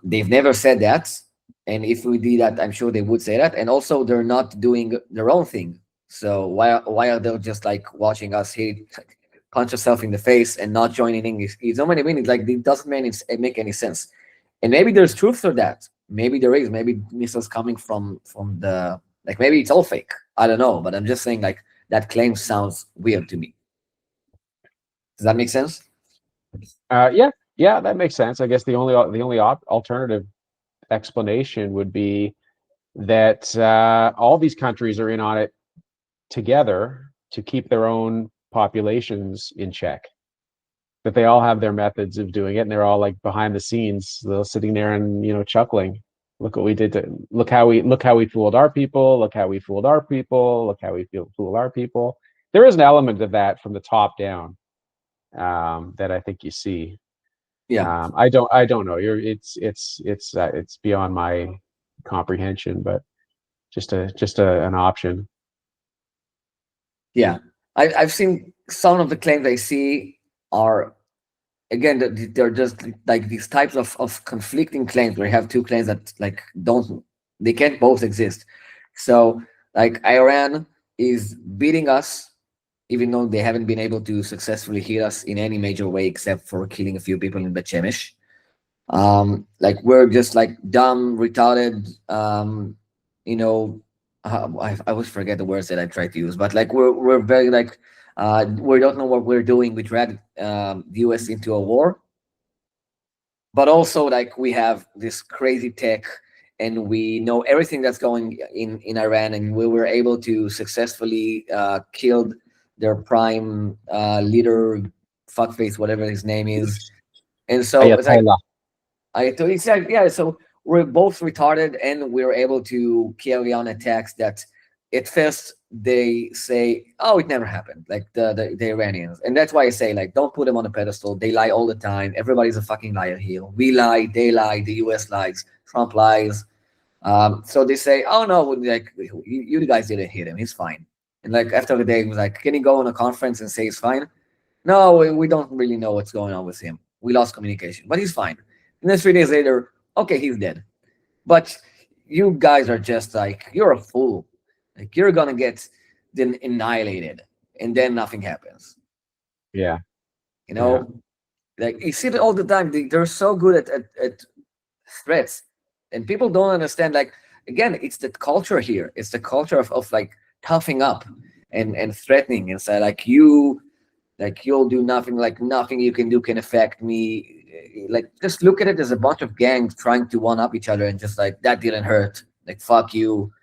They've never said that, and if we did that, I'm sure they would say that. And also, they're not doing their own thing. So why are they just like watching us hit, punch yourself in the face, and not joining in? It's not many minutes. Like, it doesn't make any sense. And maybe there's truth to that. Maybe there is. Maybe missiles coming from the like. Maybe it's all fake. I don't know. But I'm just saying like that claim sounds weird to me. Does that make sense? Yeah, yeah, that makes sense. I guess the only alternative explanation would be that all these countries are in on it together to keep their own populations in check. That they all have their methods of doing it, and they're all like behind the scenes, they're sitting there and chuckling. Look what we did to look how we fooled our people. Look how we fooled our people. Look how we fool our people. There is an element of that from the top down that I think you see. Yeah. I don't know. It's beyond my comprehension, but just an option. Yeah. I've seen some of the claims I see are again they're just like these types of conflicting claims where you have two claims that like don't they can't both exist. So like Iran is beating us even though they haven't been able to successfully hit us in any major way except for killing a few people in Bet Shemesh. Like we're just like dumb, retarded, you know, I always forget the words that I try to use, but like we're very like we don't know what we're doing. We dragged the US into a war, but also like we have this crazy tech, and we know everything that's going in Iran, and we were able to successfully kill their prime leader, fuckface, whatever his name is. And so it's like Ayatollah. I told you, said, yeah. So we're both retarded, and we're able to carry on attacks that at first they say, "Oh, it never happened," like the Iranians, and that's why I say, like, don't put them on a pedestal. They lie all the time. Everybody's a fucking liar here. We lie, they lie, the U.S. lies, Trump lies. So they say, "Oh no, like you guys didn't hit him. He's fine." And like after the day, he was like, "Can he go on a conference and say he's fine?" No, we don't really know what's going on with him. We lost communication, but he's fine. And then 3 days later, okay, he's dead. But you guys are just like, you're a fool. Like you're gonna get then annihilated, and then nothing happens. Yeah. You Yeah. know, like you see it all the time. They're so good at threats, and people don't understand. Like again, it's the culture here. It's the culture of like toughing up and threatening and say like you'll do nothing, like nothing you can do can affect me. Like just look at it as a bunch of gangs trying to one up each other, and just like that didn't hurt, like fuck you,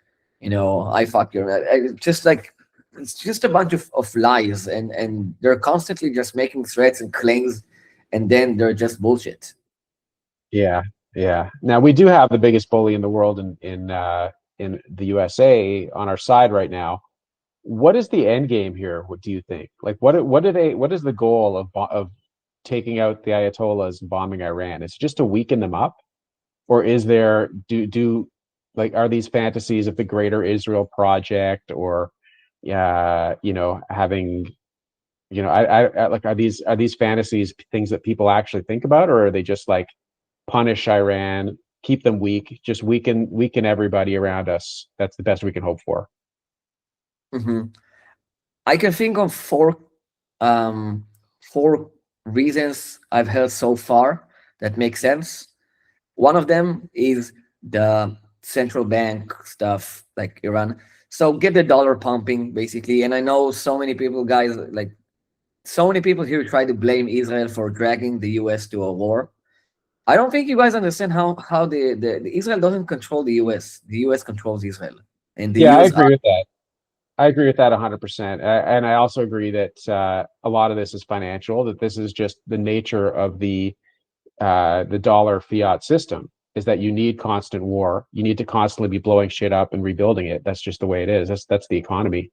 I fuck you. Just like it's just a bunch of lies, and they're constantly just making threats and claims, and then they're just bullshit. Yeah. Yeah. Now we do have the biggest bully in the world in the USA on our side right now. What is the end game here? What do you think? Like, what is the goal of taking out the Ayatollahs and bombing Iran? Is it just to weaken them up, or is there like are these fantasies of the Greater Israel Project, or having like are these fantasies things that people actually think about, or are they just like punish Iran, keep them weak, just weaken everybody around us? That's the best we can hope for. Hmm. I can think of um, four reasons I've heard so far that make sense. One of them is the central bank stuff, like Iran. So get the dollar pumping, basically. And I know so many people, guys, like so many people here try to blame Israel for dragging the US to a war. I don't think you guys understand how the Israel doesn't control the US. The US controls Israel. And the Yeah, I US agree with that. I agree with that 100%. And I also agree that a lot of this is financial, that this is just the nature of the dollar fiat system, is that you need constant war. You need to constantly be blowing shit up and rebuilding it. That's just the way it is. That's the economy,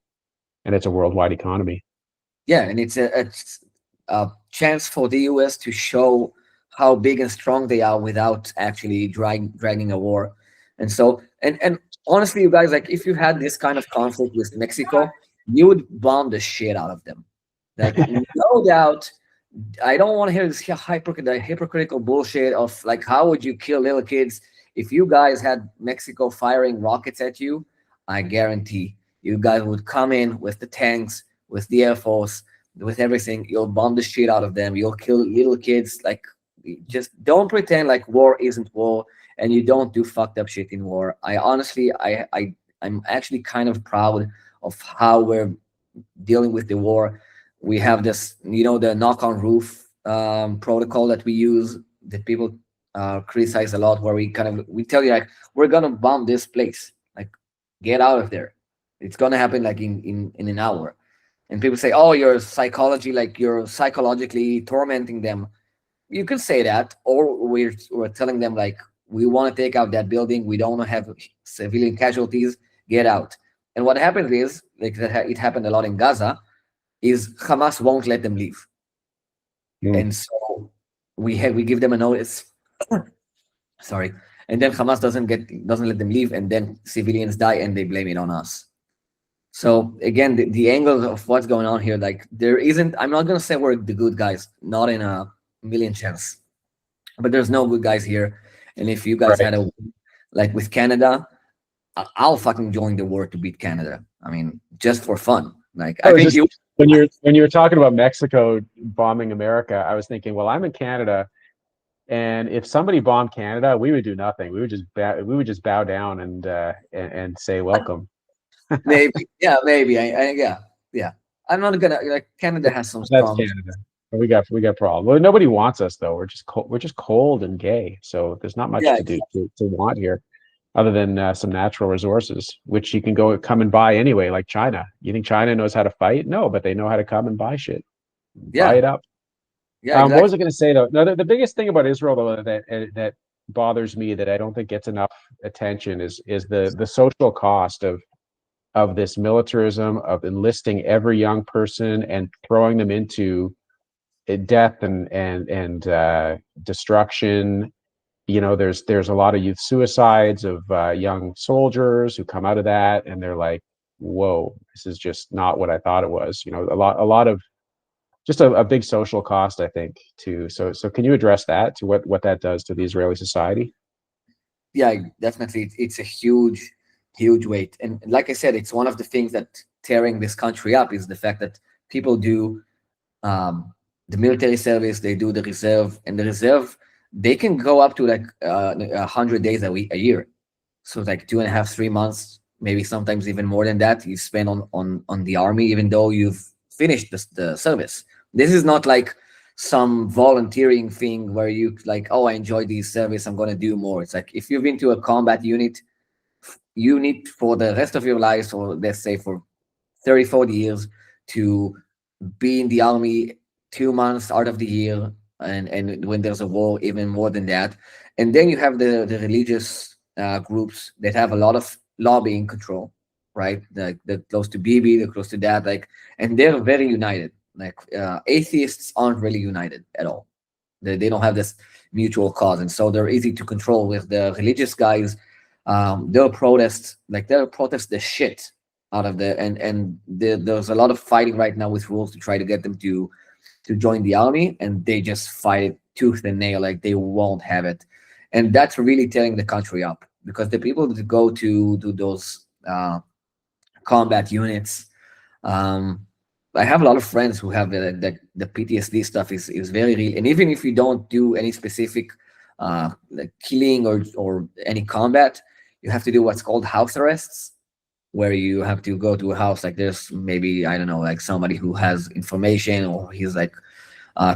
and it's a worldwide economy. Yeah, and it's a chance for the US to show how big and strong they are without actually dragging a war. And so, and honestly, you guys, like if you had this kind of conflict with Mexico, you would bomb the shit out of them. Like, no doubt. I don't want to hear this the hypocritical bullshit of like, how would you kill little kids if you guys had Mexico firing rockets at you? I guarantee you guys would come in with the tanks, with the air force, with everything. You'll bomb the shit out of them. You'll kill little kids. Like, just don't pretend like war isn't war, and you don't do fucked up shit in war. I honestly, I'm actually kind of proud of how we're dealing with the war. We have this, the knock on roof protocol that we use that people criticize a lot, where we tell you like we're gonna bomb this place, like get out of there. It's gonna happen like in an hour, and people say, "Oh, you're psychologically tormenting them." You could say that, or we're telling them like we want to take out that building. We don't want to have civilian casualties. Get out. And what happens is like it happened a lot in Gaza is Hamas won't let them leave, Mm. and so we give them a notice. Sorry, and then Hamas doesn't let them leave, and then civilians die, and they blame it on us. So again, the angle of what's going on here, like there isn't. I'm not gonna say we're the good guys, not in a million chance, but there's no good guys here. And if you guys had Right. a like with Canada, I'll fucking join the war to beat Canada. I mean, just for fun. Like I I was think just you. when you were talking about Mexico bombing America, I was thinking, well, I'm in Canada, and if somebody bombed Canada, we would do nothing. We would just bow down and say welcome. Maybe, yeah, maybe. Yeah, yeah. I'm not gonna like Canada has some That's strong. Canada. We got problems. Well, nobody wants us though. We're just cold and gay. So there's not much Yeah, to do to want here. other than some natural resources, which you can go come and buy anyway, like China. You think China knows how to fight? No, but they know how to come and buy shit, buy Yeah, it up. yeah, What was exactly. I going to say though? No, the biggest thing about Israel though that bothers me that I don't think gets enough attention is the social cost of this militarism of enlisting every young person and throwing them into death and destruction. You know, there's a lot of youth suicides of young soldiers who come out of that and they're like, whoa, this is just not what I thought it was. You know, a lot of just a big social cost, I think, too. So can you address that to what that does to the Israeli society? Yeah, definitely. It's a huge, huge weight. And like I said, it's one of the things that tearing this country up is the fact that people do um, the military service, they do the reserve, and the reserve they can go up to like 100 days a year. So like 2.5, 3 months, maybe sometimes even more than that, you spend on the army, even though you've finished the service. This is not like some volunteering thing where you like, oh, I enjoy this service, I'm gonna do more. It's like if you've been to a combat unit, you need for the rest of your life, or let's say for 30, 40 years, to be in the army 2 months out of the year, and when there's a war, even more than that. And then you have the religious groups that have a lot of lobbying control, right? Like they're close to Bibi, they're close to that, like, and they're very united. Like atheists aren't really united at all. They don't have this mutual cause, and so they're easy to control. With the religious guys, they'll protest the shit out of there's a lot of fighting right now with rules to try to get them to join the army, and they just fight it tooth and nail, like they won't have it. And that's really tearing the country up, because the people that go to those combat units, um, I have a lot of friends who have the PTSD stuff is very real. And even if you don't do any specific like killing or any combat, you have to do what's called house arrests, where you have to go to a house. Like there's maybe, I don't know, like somebody who has information, or he's like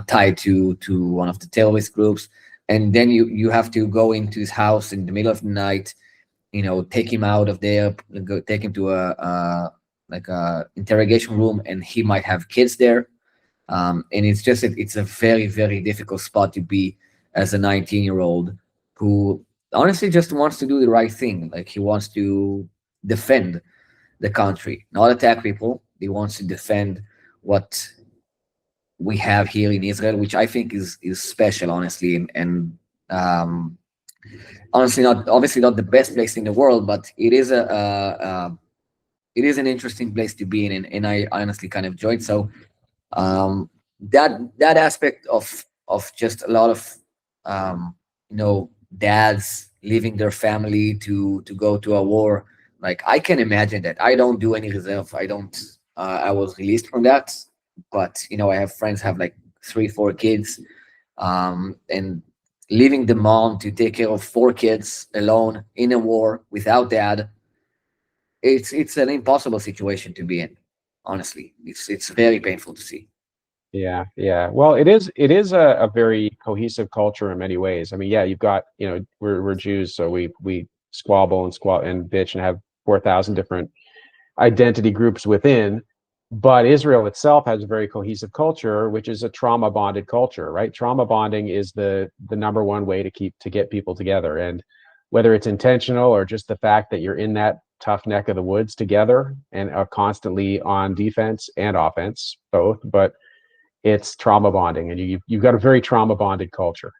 tied to one of the terrorist groups, and then you have to go into his house in the middle of the night, take him out of there, take him to a like a interrogation room, and he might have kids there. And it's a very, very difficult spot to be as a 19-year-old who honestly just wants to do the right thing. Like he wants to defend the country, not attack people. He wants to defend what we have here in Israel, which I think is special, honestly, and um, honestly, not obviously not the best place in the world, but it is an interesting place to be in, and I honestly kind of enjoyed. So that aspect of just a lot of dads leaving their family to go to a war. Like I can imagine that. I don't do any reserve. I don't. I was released from that, but I have friends have like 3, 4 kids, and leaving the mom to take care of 4 kids alone in a war without dad. It's an impossible situation to be in. Honestly, it's very painful to see. Yeah, yeah. Well, it is a very cohesive culture in many ways. I mean, yeah, you've got, we're Jews, so we squabble and bitch and have 4,000 different identity groups within. But Israel itself has a very cohesive culture, which is a trauma bonded culture, right? Trauma bonding is the number one way to get people together. And whether it's intentional or just the fact that you're in that tough neck of the woods together and are constantly on defense and offense, both, but it's trauma bonding, and you've got a very trauma bonded culture.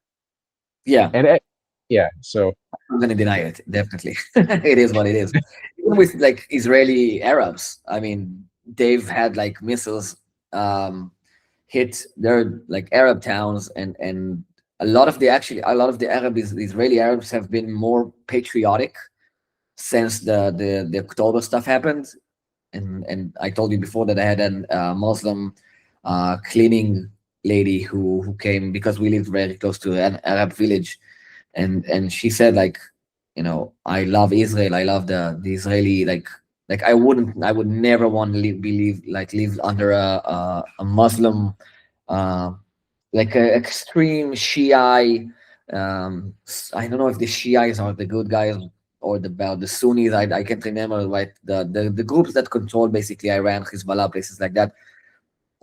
Yeah, And yeah, so I'm gonna deny it. Definitely, it is what it is. Even with like Israeli Arabs, I mean, they've had like missiles um, hit their like Arab towns, and a lot of the Israeli Arabs have been more patriotic since the October stuff happened. And I told you before that I had an Muslim cleaning lady who came because we lived very close to an Arab village, and she said like, I love Israel, I love the Israeli, like I would never want to live under a Muslim uh, like a extreme Shiite. I don't know if the Shiites are the good guys, or the Sunnis. I can't remember, right, the groups that control basically Iran, Hezbollah, places like that.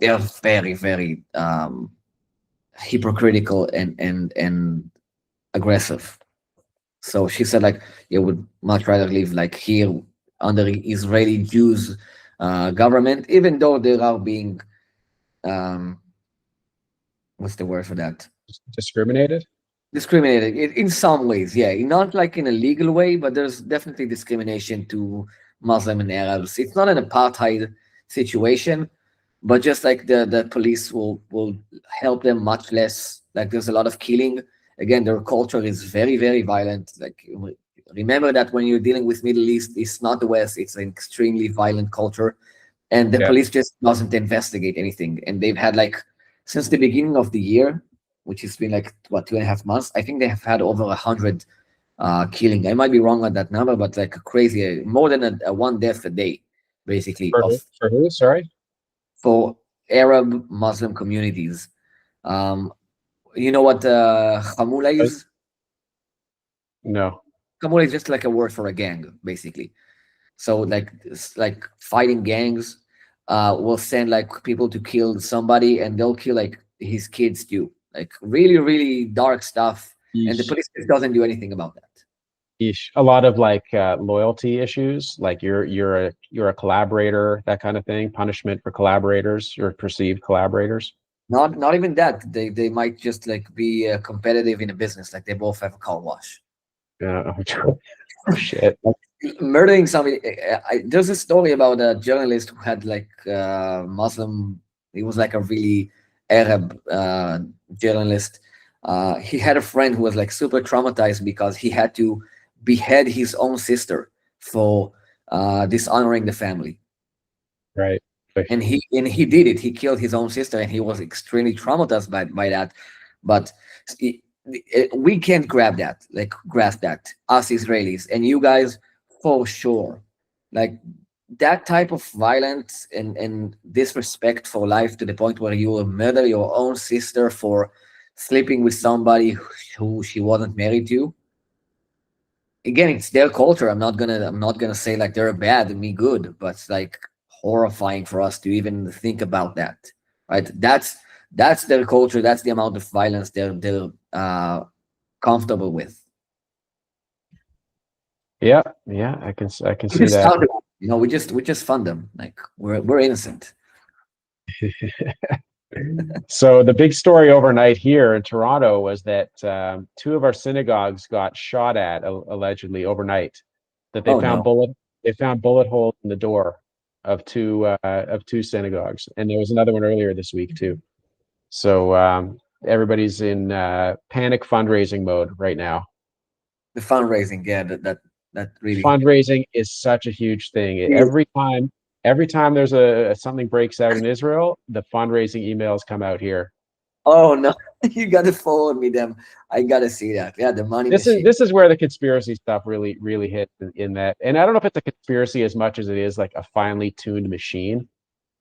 They are very, very hypocritical and aggressive. So she said like you would much rather live like here under the Israeli Jews government, even though they are being um, what's the word for that? Discriminated. Discriminated in some ways, yeah, not like in a legal way, but there's definitely discrimination to Muslim and Arabs. It's not an apartheid situation, but just like the police will help them much less. Like there's a lot of killing. Again, their culture is very, very violent. Like remember that when you're dealing with Middle East, it's not the West, it's an extremely violent culture, and the Yeah. police just doesn't investigate anything. And they've had like since the beginning of the year, which has been like what 2.5 months, I think they have had over 100 killing. I might be wrong on that number, but like crazy, more than a one death a day, basically, For of who? For who? Sorry. for Arab Muslim communities. Um, you know what Hamula is? No. Hamula is just like a word for a gang, basically. So like it's like fighting gangs will send like people to kill somebody, and they'll kill like his kids too. Like really, really dark stuff, and the Yeesh. police just doesn't do anything about that. Yeesh. A lot of like loyalty issues, like you're a collaborator, that kind of thing. Punishment for collaborators, your perceived collaborators. Not even that. They might just like be competitive in a business. Like they both have a car wash. Yeah. Oh shit. Murdering somebody. There's a story about a journalist who had like Muslim. He was like a really Arab journalist. He had a friend who was like super traumatized because he had to behead his own sister for dishonoring the family. Right. And he did it. He killed his own sister, and he was extremely traumatized by that. But we can't grasp that, us Israelis and you guys for sure. Like that type of violence and disrespect for life to the point where you will murder your own sister for sleeping with somebody who she wasn't married to. Again, it's their culture. I'm not gonna say like they're bad and me good, but it's like horrifying for us to even think about that. Right? That's their culture. That's the amount of violence they're comfortable with. Yeah. Yeah. I can We see just that. talk about it, we just fund them. Like we're innocent. So the big story overnight here in Toronto was that two of our synagogues got shot at allegedly overnight. That Oh no. they found bullet holes in the door of two synagogues, and there was another one earlier this week too. So everybody's in panic fundraising mode right now. The fundraising, yeah, that really Fundraising is such a huge thing. Every time there's a something breaks out in Israel, the fundraising emails come out here. oh no. You gotta forward me them. I gotta see that. Yeah, the money this is machine. this is where the conspiracy stuff really hit in that. And I don't know if it's a conspiracy as much as it is like a finely tuned machine,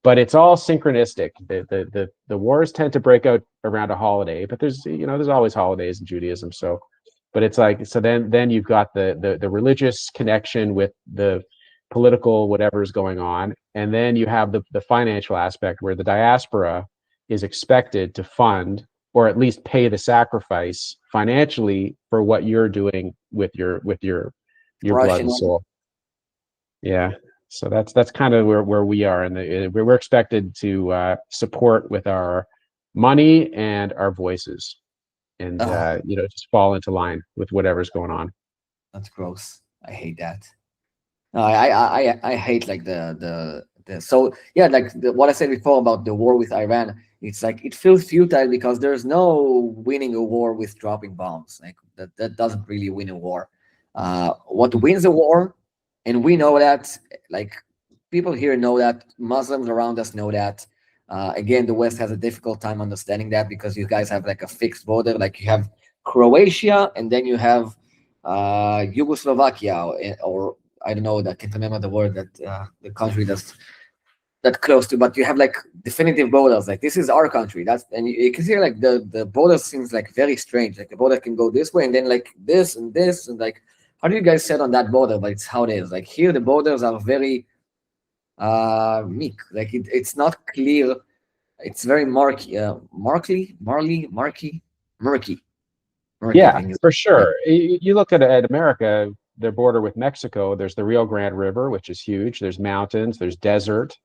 but it's all synchronistic. The wars tend to break out around a holiday, but there's always holidays in Judaism. So, but it's like, so then you've got the religious connection with the political whatever is going on, and then you have the financial aspect where the diaspora is expected to fund or at least pay the sacrifice financially for what you're doing with your blood Russian and one. soul. Yeah. So that's kind of where we are, and we're expected to support with our money and our voices, and Oh, just fall into line with whatever's going on. that's gross. I hate that. No, I hate like the so yeah, like what I said before about the war with Iran. It's like it feels futile because there's no winning a war with dropping bombs. Like that doesn't really win a war. What wins a war, and we know that. Like people here know that. Muslims around us know that. Again, the West has a difficult time understanding that because you guys have like a fixed border. Like you have Croatia, and then you have Yugoslovakia, or I don't know. I can't remember the word that the country that's that close to. But you have like definitive borders. Like this is our country. That's and you can see like the border seems like very strange. Like the border can go this way and then like this and like how do you guys set on that border? But it's how it is. Like here, the borders are very meek. Like it's not clear. It's very murky, murky. Murky, I Yeah, think is for yeah. sure. You look at America, their border with Mexico, there's the Rio Grande River, which is huge. There's mountains, there's desert.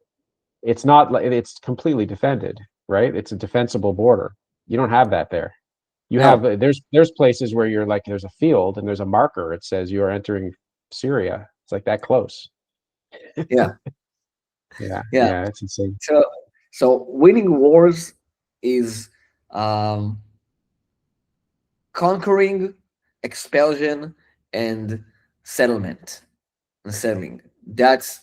It's not like it's completely defended, right? It's a defensible border. You don't have that there. You have No, there's places where you're like there's a field and there's a marker. It says you are entering Syria. It's like that close. yeah, Yeah, yeah. yeah, it's insane. So so winning wars is um conquering, expulsion, and settlement and settling. That's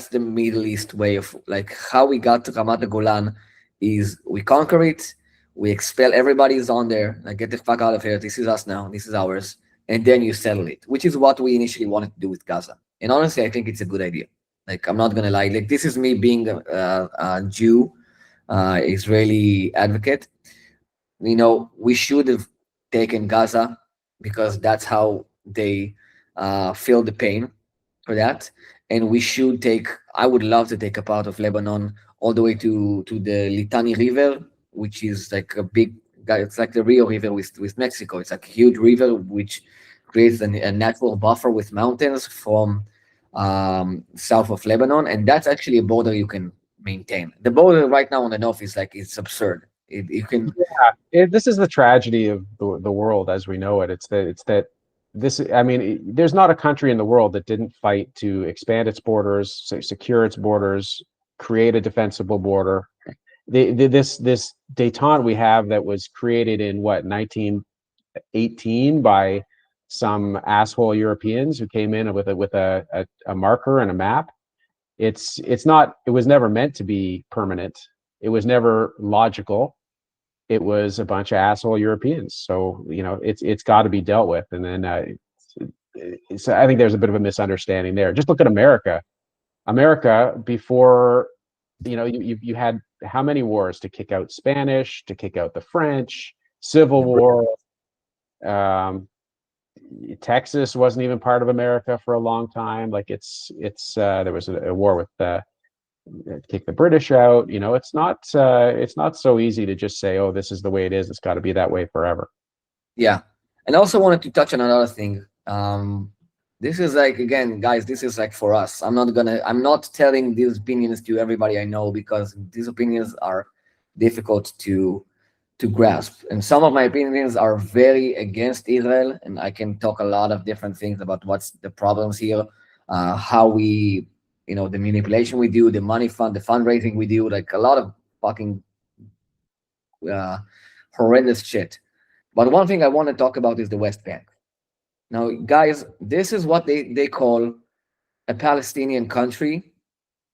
the Middle East way of like how we got to Ramat Golan is we conquer it, we expel everybody's on there, like get the fuck out of here. This is us now. This is ours, and then you settle it, which is what we initially wanted to do with Gaza. And honestly, I think it's a good idea. Like I'm not gonna lie. Like this is me being a Jew, Israeli advocate. We should have taken Gaza because that's how they feel the pain for that. And we should take, I would love to take a part of Lebanon all the way to the Litani River, which is like a big, it's like the Rio River with Mexico. It's like a huge river which creates a natural buffer with mountains from south of Lebanon. And that's actually a border you can maintain. The border right now on the north is like, it's absurd. You can, This is the tragedy of the world as we know it. It's that this. I mean, there's not a country in the world that didn't fight to expand its borders, secure its borders, create a defensible border. This détente we have that was created in what 1918 by some asshole Europeans who came in with a marker and a map. It's not. It was never meant to be permanent. It was never logical. It was a bunch of asshole Europeans. So it's got to be dealt with. And then so I think there's a bit of a misunderstanding there. Just look at America. America before you had how many wars to kick out Spanish, to kick out the French, Civil War. Um, Texas wasn't even part of America for a long time. Like it's there was a war with kick the British out. It's not so easy to just say, oh, this is the way it is. It's got to be that way forever. yeah. And I also wanted to touch on another thing. This is like, again, guys, this is like for us. I'm not telling these opinions to everybody I know because these opinions are difficult to grasp. And some of my opinions are very against Israel, and I can talk a lot of different things about what's the problems here, how we, the manipulation we do, the money fund, the fundraising we do, like a lot of fucking uh, horrendous shit. But one thing I want to talk about is the West Bank. Now, guys, this is what they call a Palestinian country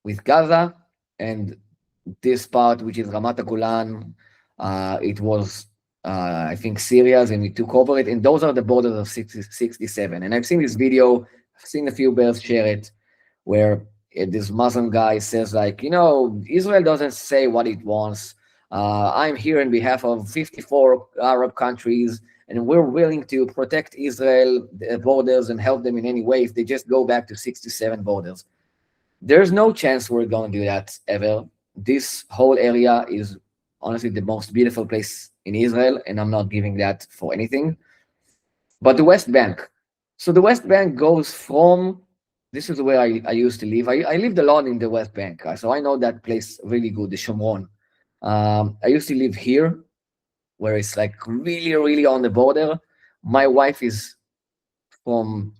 with Gaza and this part, which is Ramat Golan. It was, I think, Syria's, and we took over it. And those are the borders of 67. And I've seen this video, I've seen a few bears share it, where this Muslim guy says, like, Israel doesn't say what it wants. I'm here on behalf of 54 Arab countries, and we're willing to protect Israel borders and help them in any way if they just go back to 67 borders. There's no chance we're going to do that ever. This whole area is honestly the most beautiful place in Israel, and I'm not giving that for anything. But the West Bank. So the West Bank goes from, this is where I used to live. I lived a lot in the West Bank, so I know that place really good, the Shomron. I used to live here, where it's like really, really on the border. My wife is from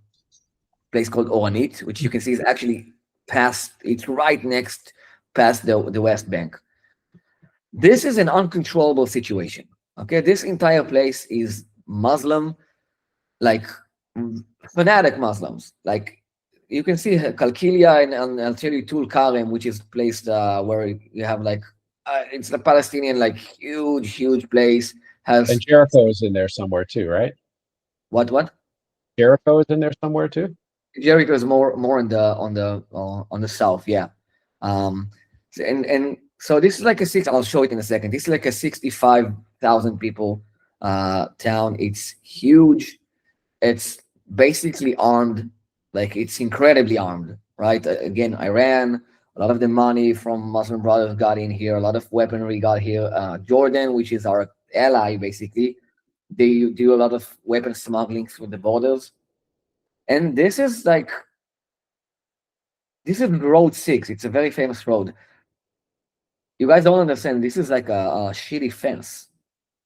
a place called Oranit, which you can see is actually past, it's right next past the West Bank. This is an uncontrollable situation. Okay, this entire place is Muslim, like fanatic Muslims. Like you can see Kalkilia and I'll tell you Tul Karem, which is placed where you have like it's the Palestinian like huge place And has Jericho is in there somewhere too, right? what Jericho is in there somewhere too. Jericho is more on the south, yeah. And so this is like a six. I'll show it in a second. This is like a 65,000 people town. It's huge. It's basically armed, like it's incredibly armed, right? Again, Iran, a lot of the money from Muslim Brothers got in here, a lot of weaponry got here. Jordan, which is our ally, basically, they do a lot of weapon smuggling through the borders. And this is Road 6. It's a very famous road. You guys don't understand. This is like a shitty fence.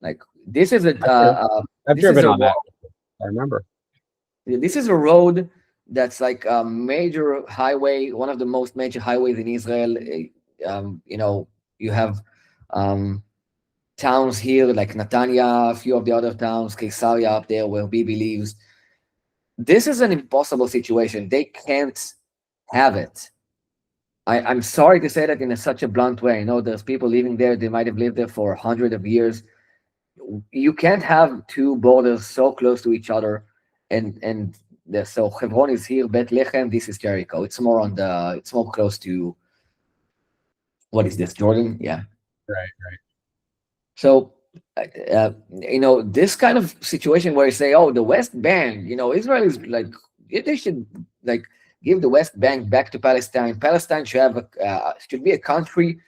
Like this is a I've, dri- I've this is driven a on that. I remember. this is a road that's like a major highway, one of the most major highways in Israel. You know, you have um, towns here like Netanya, a few of the other towns, Caesarea up there where Bibi lives. This is an impossible situation. They can't have it. I'm sorry to say that in such a blunt way. I know there's people living there. They might have lived there for hundreds of years. You can't have two borders so close to each other, so Hebron is here, Bethlehem. This is Jericho. It's more close to what is this, Jordan? Yeah. Right. So, this kind of situation where you say, "Oh, the West Bank," Israel is like they should like give the West Bank back to Palestine. Palestine should be a country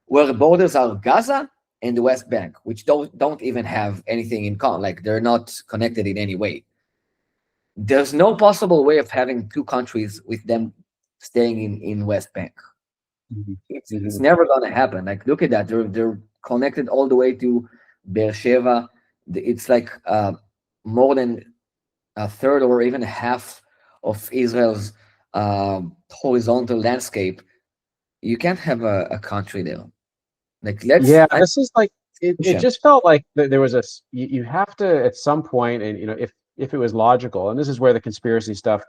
where the borders are Gaza and the West Bank, which don't even have anything in common. Like they're not connected in any way. There's no possible way of having two countries with them staying in West Bank. Mhm. It's Mhm. never gonna happen. Like look at that. They're connected all the way to Beersheba. It's like more than a third or even half of Israel's horizontal landscape. You can't have a country there. Like Yeah, this is like it Sure. just felt like there was you have to at some point, and if it was logical, and this is where the conspiracy stuff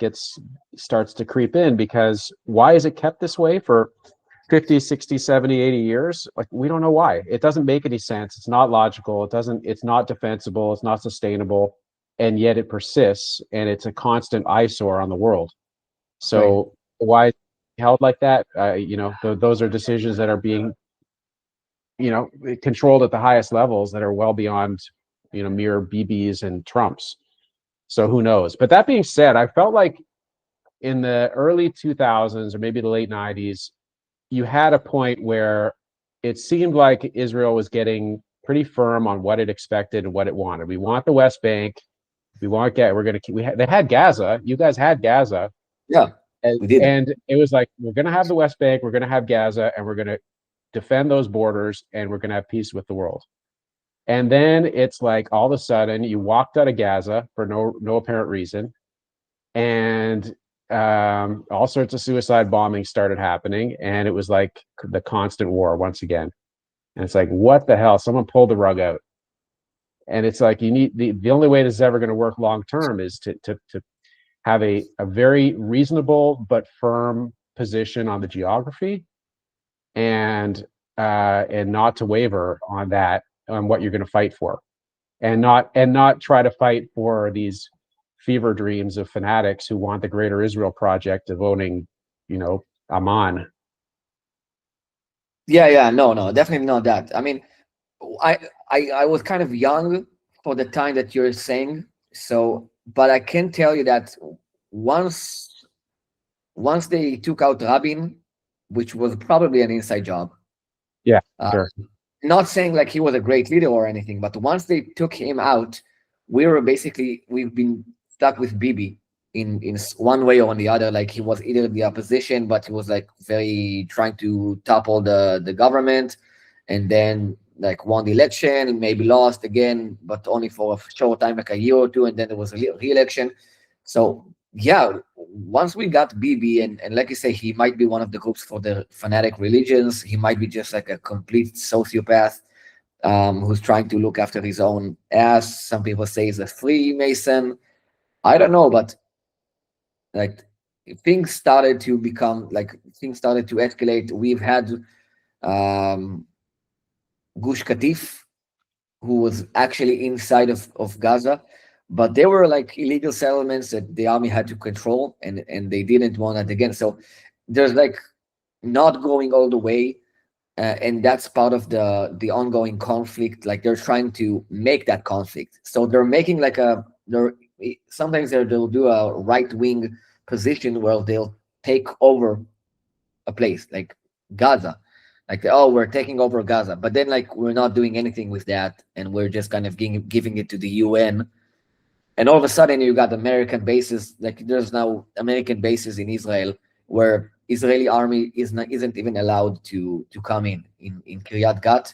starts to creep in, because why is it kept this way for 50, 60, 70, 80 years? Like we don't know why. It doesn't make any sense. It's not logical. It's not defensible, it's not sustainable, and yet it persists, and it's a constant eyesore on the world. Right. So why held like that? Those are decisions that are being controlled at the highest levels that are well beyond mere BBs and Trumps. So who knows? But that being said, I felt like in the early 2000s or maybe the late 90s, you had a point where it seemed like Israel was getting pretty firm on what it expected and what it wanted. We want the West Bank. We want we're going to keep, they had Gaza. You guys had Gaza. Yeah, and, we did. and it was like, we're going to have the West Bank, we're going to have Gaza, and we're going to defend those borders, and we're going to have peace with the world. And then it's like all of a sudden you walked out of Gaza for no apparent reason, and all sorts of suicide bombings started happening, and it was like the constant war once again. And it's like, what the hell? Someone pulled the rug out. And it's like, you need the only way this is ever going to work long term is to have a very reasonable but firm position on the geography, and not to waver on that, on what you're going to fight for, and not try to fight for these fever dreams of fanatics who want the Greater Israel Project of owning, Amman. Yeah, no, definitely not that. I mean, I I was kind of young for the time that you're saying. So, but I can tell you that once once they took out Rabin, which was probably an inside job. Yeah, Uh, sure. Not saying like he was a great leader or anything, but once they took him out, we've been stuck with Bibi in one way or on the other. Like he was either the opposition, but he was like very trying to topple the government, and then like won the election, maybe lost again, but only for a short time, like a year or two, and then there was a re-election. So yeah, once we got Bibi, and like you say, he might be one of the groups for the fanatic religions. He might be just like a complete sociopath who's trying to look after his own ass. Some people say he's a Freemason. I don't know, but like things started to escalate. We've had um, Gush Katif, who was actually inside of Gaza, but they were like illegal settlements that the army had to control, and they didn't want that again. So there's like not going all the way, and that's part of the ongoing conflict. Like they're trying to make that conflict, so they're making like they're sometimes they'll do a right wing position where they'll take over a place like Gaza, like, oh, we're taking over Gaza, but then like we're not doing anything with that, and we're just kind of giving it to the UN, and all of a sudden you got American bases. Like there's now American bases in Israel where Israeli army isn't even allowed to come in Kiryat Gat,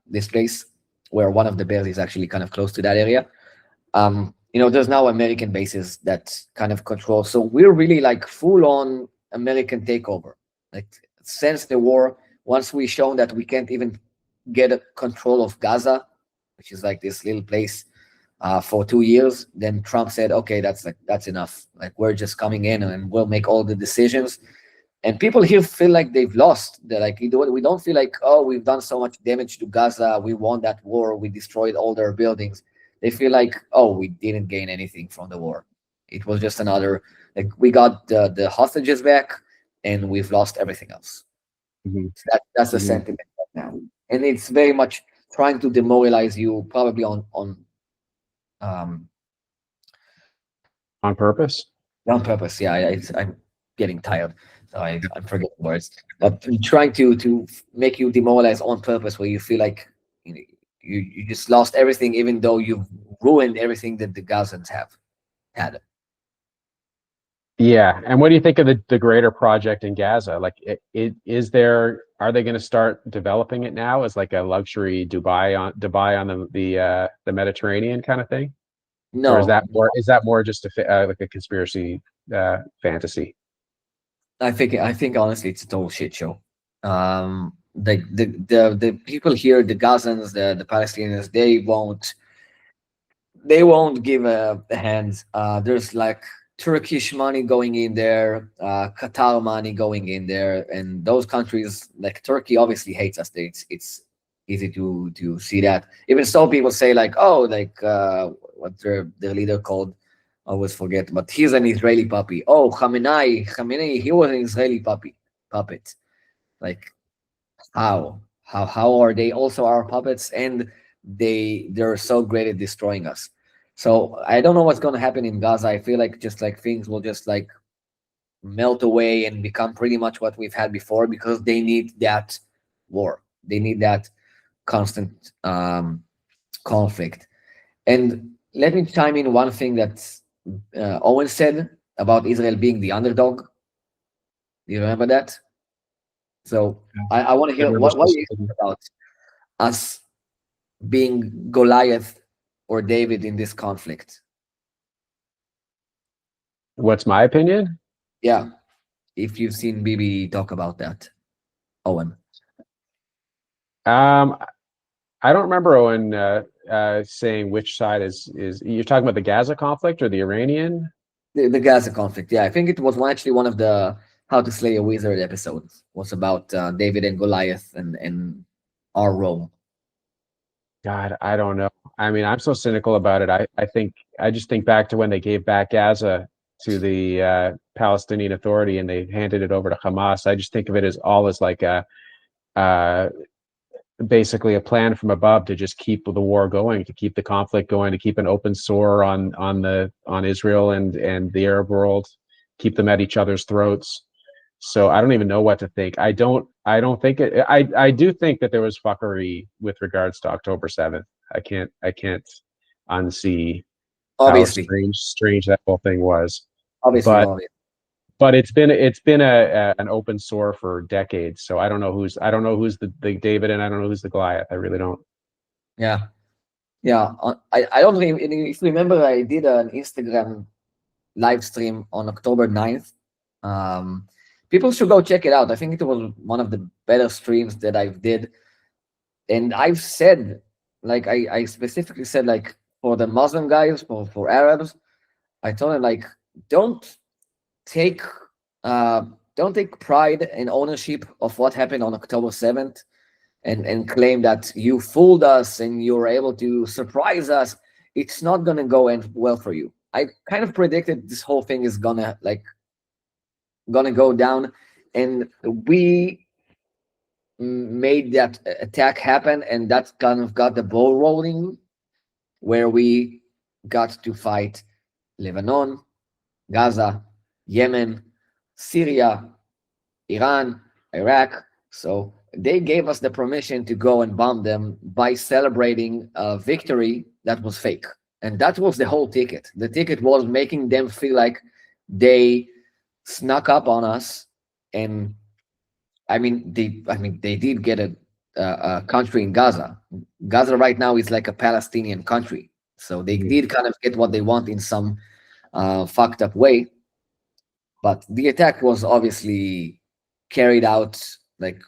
this place where one of the bears is actually kind of close to that area. There's now American bases that kind of control. So we're really like full on American takeover. Like since the war, once we shown that we can't even get a control of Gaza, which is like this little place, for 2 years, then Trump said, "Okay, that's enough. Like we're just coming in and we'll make all the decisions." And people here feel like they've lost. They're like, we don't feel like, oh, we've done so much damage to Gaza. We won that war. We destroyed all their buildings. They feel like, oh, we didn't gain anything from the war. It was just another, like, we got the hostages back and we've lost everything else. Mhm. So that's the Mhm. sentiment right now. And it's very much trying to demoralize you, probably um, On purpose. on purpose. Yeah, I'm getting tired, so I'm forgetting words. But trying to make you demoralize on purpose, where you feel like you know, you just lost everything, even though you've ruined everything that the Gazans have had. Yeah, and what do you think of the greater project in Gaza? Like, is there, are they going to start developing it now as like a luxury Dubai on the Mediterranean kind of thing, or is No, that more just like a conspiracy fantasy? I think honestly, it's a total shit show. The people here, the Gazans, the Palestinians, they won't give a hand. There's like Turkish money going in there, Qatar money going in there, and those countries like Turkey obviously hates us. It's easy to see that. Even so, people say like, oh, like what's their leader called? I always forget, but he's an Israeli puppy. Oh, Khamenei, he was an Israeli puppet. Like how are they also our puppets, and they're so great at destroying us. So I don't know what's going to happen in Gaza. I feel like just like things will just like melt away and become pretty much what we've had before, because they need that war, they need that constant conflict. And let me chime in one thing that Owen said about Israel being the underdog. Do you remember that? So I want to I hear remember what do you specifically. think about us being Goliath or David in this conflict. What's my opinion? Yeah, if you've seen Bibi talk about that, Owen. Um, I don't remember Owen saying which side is. You're talking about the Gaza conflict or the Iranian? The Gaza conflict. Yeah, I think it was actually one of the How to Slay a Wizard episodes. Was about David and Goliath and our role. God, I don't know. I mean, I'm so cynical about it. I just think back to when they gave back Gaza to the Palestinian Authority and they handed it over to Hamas. I just think of it as all as like a uh, basically a plan from above to just keep the war going, to keep the conflict going, to keep an open sore on Israel and the Arab world, keep them at each other's throats. So I don't even know what to think. I don't think it. I do think that there was fuckery with regards to October 7th. I can't unsee how Obviously, strange that whole thing was. obviously, But obviously. it's been a an open sore for decades. So I don't know who's the David and I don't know who's the Goliath. I really don't. Yeah, yeah. I don't think if you remember, I did an Instagram live stream on October 9th. Um, People should go check it out. I think it was one of the better streams that I've did, and I've said, like, I specifically said, like, for the Muslim guys, for Arabs, I told them like, don't take uh don't take pride and ownership of what happened on October 7th, and claim that you fooled us and you were able to surprise us. It's not gonna go end well for you. I kind of predicted this whole thing is gonna go down, and we made that attack happen, and that kind of got the ball rolling, where we got to fight Lebanon, Gaza, Yemen, Syria, Iran, Iraq. So they gave us the permission to go and bomb them by celebrating a victory that was fake. And that was the whole ticket. The ticket was making them feel like they snuck up on us. And I mean, they did get a country in Gaza. Gaza right now is like a Palestinian country. So they Yeah. did kind of get what they want in some fucked up way. But the attack was obviously carried out, like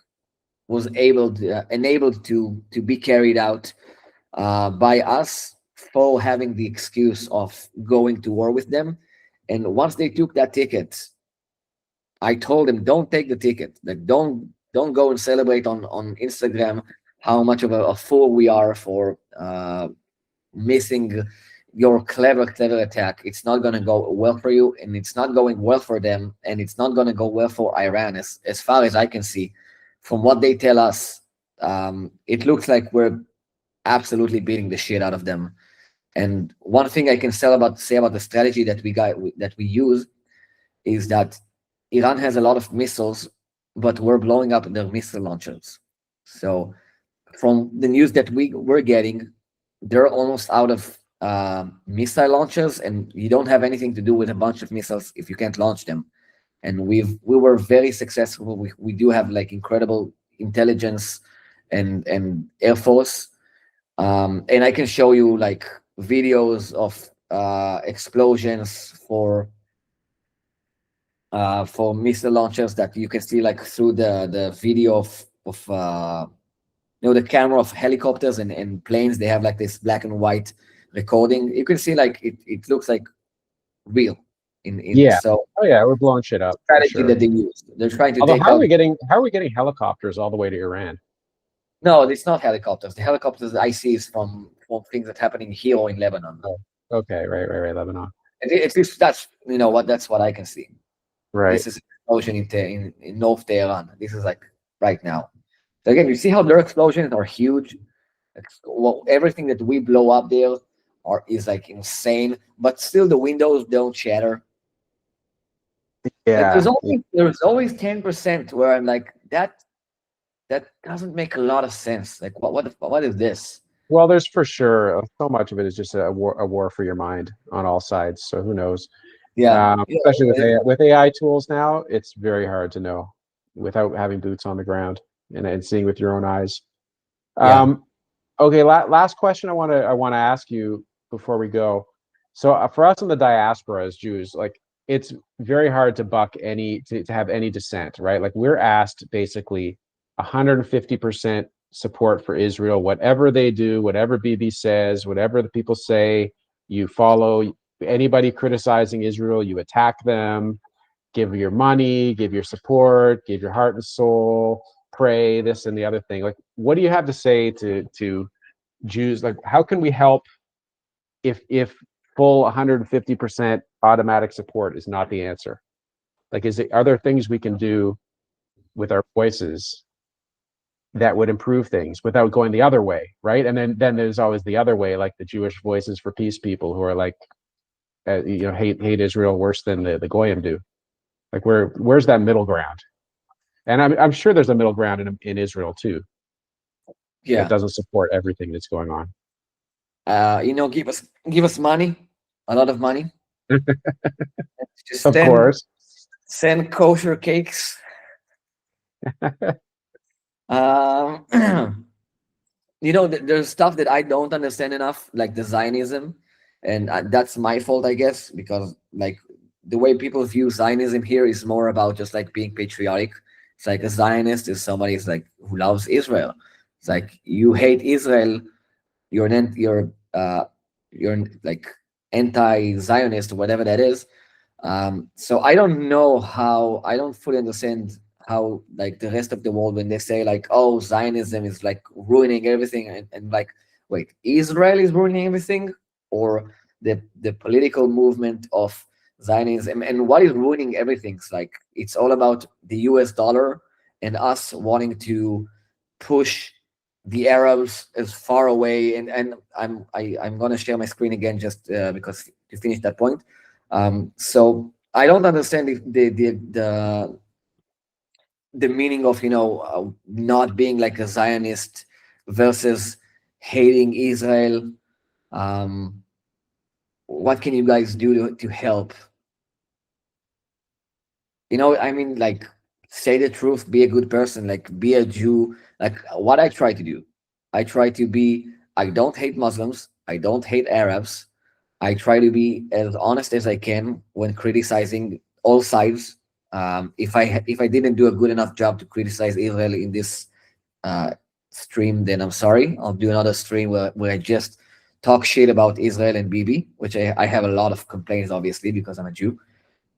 was able to, enabled to be carried out by us for having the excuse of going to war with them. And once they took that ticket, I told them, don't take the ticket. Like, don't go and celebrate on Instagram how much of a fool we are for missing your clever attack. It's not going to go well for you, and it's not going well for them, and it's not going to go well for Iran. As far as I can see, from what they tell us, it looks like we're absolutely beating the shit out of them. And one thing I can say about the strategy that we use is that Iran has a lot of missiles, but we're blowing up their missile launchers. So from the news that we're getting, they're almost out of missile launchers, and you don't have anything to do with a bunch of missiles if you can't launch them. And we were very successful. We do have like incredible intelligence and air force, and I can show you like videos of explosions for missile launchers that you can see like through the video of the camera of helicopters and planes. They have like this black and white recording. You can see like it looks like real in Yeah. so Oh yeah, we're blowing shit up for strategy sure. that they use. They're trying to Although take out. how are we getting helicopters all the way to Iran? No, it's not helicopters. The helicopters I see is from things that happening here or in Lebanon. Oh, okay, right, Lebanon. At least that's what I can see. Right. This is an explosion in North Tehran. This is like right now. So again, you see how their explosions are huge. Well, everything that we blow up there is like insane, but still the windows don't shatter. Like Yeah. there's always 10% where I'm like that doesn't make a lot of sense. Like what is this? Well, there's for sure so much of it is just a war for your mind on all sides. So who knows? Yeah, Especially yeah, with AI tools now, it's very hard to know without having boots on the ground and seeing with your own eyes. yeah. Okay, last question I want to ask you before we go. So for us in the diaspora as Jews, like it's very hard to buck to have any dissent, right? Like we're asked basically 150% support for Israel, whatever they do, whatever Bibi says, whatever the people say, you follow. Anybody criticizing Israel, you attack them, give your money, give your support, give your heart and soul, pray, this and the other thing. Like, what do you have to say to Jews? Like, how can we help if full 150% automatic support is not the answer? Like, are there things we can do with our voices that would improve things without going the other way, right? And then there's always the other way, like the Jewish Voices for Peace people who are like, hate Israel worse than the Goyim do. Like, where's that middle ground? And I'm sure there's a middle ground in Israel too that Yeah. doesn't support everything that's going on. Give us money, a lot of money. Just Of course. send kosher cakes. Um, there's stuff that I don't understand enough, like the Zionism, and that's my fault, I guess, because like the way people view Zionism here is more about just like being patriotic. It's like a Zionist is somebody is like who loves Israel. It's like you hate Israel, you're like anti-Zionist or whatever that is. So I don't know how I don't fully understand how like the rest of the world when they say like, oh, Zionism is like ruining everything, and like, wait, Israel is ruining everything, or the political movement of Zionism, and what is ruining everything? It's like it's all about the US dollar and us wanting to push the Arabs is far away, and I'm gonna share my screen again just because to finish that point. So I don't understand the meaning of not being like a Zionist versus hating Israel. Um, what can you guys do to help? I mean, like, say the truth, be a good person, like, be a Jew. Like, what I try to do, I try to be, I don't hate Muslims, I don't hate Arabs. I try to be as honest as I can when criticizing all sides. If I didn't do a good enough job to criticize Israel in this uh, stream, then I'm sorry. I'll do another stream where I just talk shit about Israel and Bibi, which I have a lot of complaints, obviously, because I'm a Jew.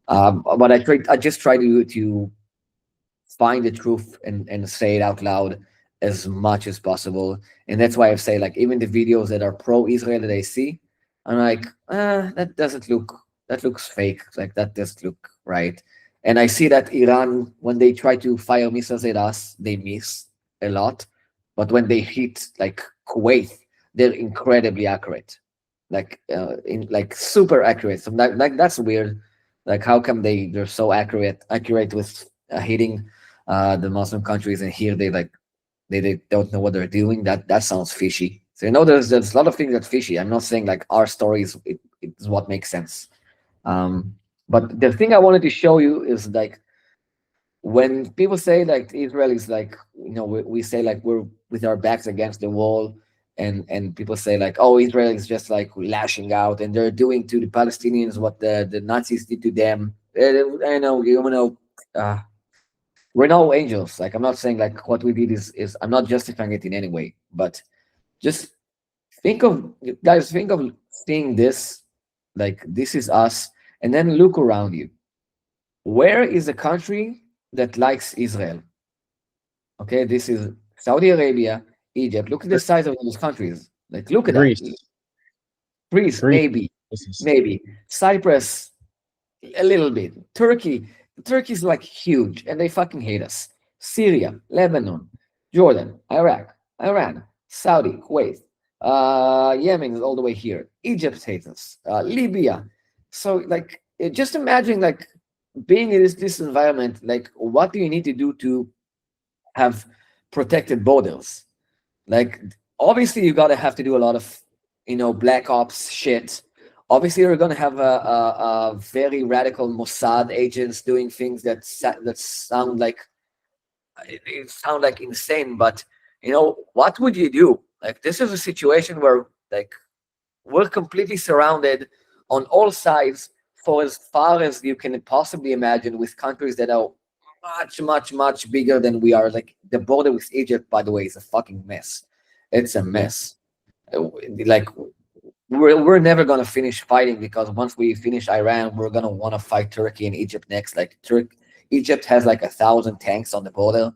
But I just try to find the truth and say it out loud as much as possible. And that's why I say, like, even the videos that are pro-Israel that I see, I'm like, that looks fake. Like, that doesn't look right. And I see that Iran, when they try to fire missiles at us, they miss a lot. But when they hit like Kuwait, they're incredibly accurate, like super accurate. So that's weird. Like, how come they're so accurate with hitting the Muslim countries, and here they don't know what they're doing. That sounds fishy. So there's a lot of things that's fishy. I'm not saying like our stories it's what makes sense. But the thing I wanted to show you is like when people say like Israel is like we say like we're with our backs against the wall, and people say like, oh, Israel is just like lashing out and they're doing to the Palestinians what the Nazis did to them. I know uh, we're no angels. Like, I'm not saying like what we did is I'm not justifying it in any way, but just think of guys, think of seeing this, like this is us, and then look around you. Where is a country that likes Israel? Okay, this is Saudi Arabia, Egypt. Look at the size of those countries. Like, look at that. Greece. Greece, Greece. maybe, maybe. Cyprus, a little bit. Turkey's like huge, and they fucking hate us. Syria, Lebanon, Jordan, Iraq, Iran, Saudi, Kuwait, Yemen is all the way here. Egypt hates us. Libya. So like, just imagine like being in this environment. Like, what do you need to do to have protected borders? Like, obviously, you gotta have to do a lot of, black ops shit. Obviously, you're gonna have a very radical Mossad agents doing things that sound like insane. But what would you do? Like, this is a situation where like we're completely surrounded on all sides for as far as you can possibly imagine, with countries that are much, much, much bigger than we are. Like, the border with Egypt, by the way, is a fucking mess. It's a Yeah. mess. Like, we're never gonna finish fighting, because once we finish Iran, we're gonna want to fight Turkey and Egypt next. Like, Egypt has like 1,000 tanks on the border.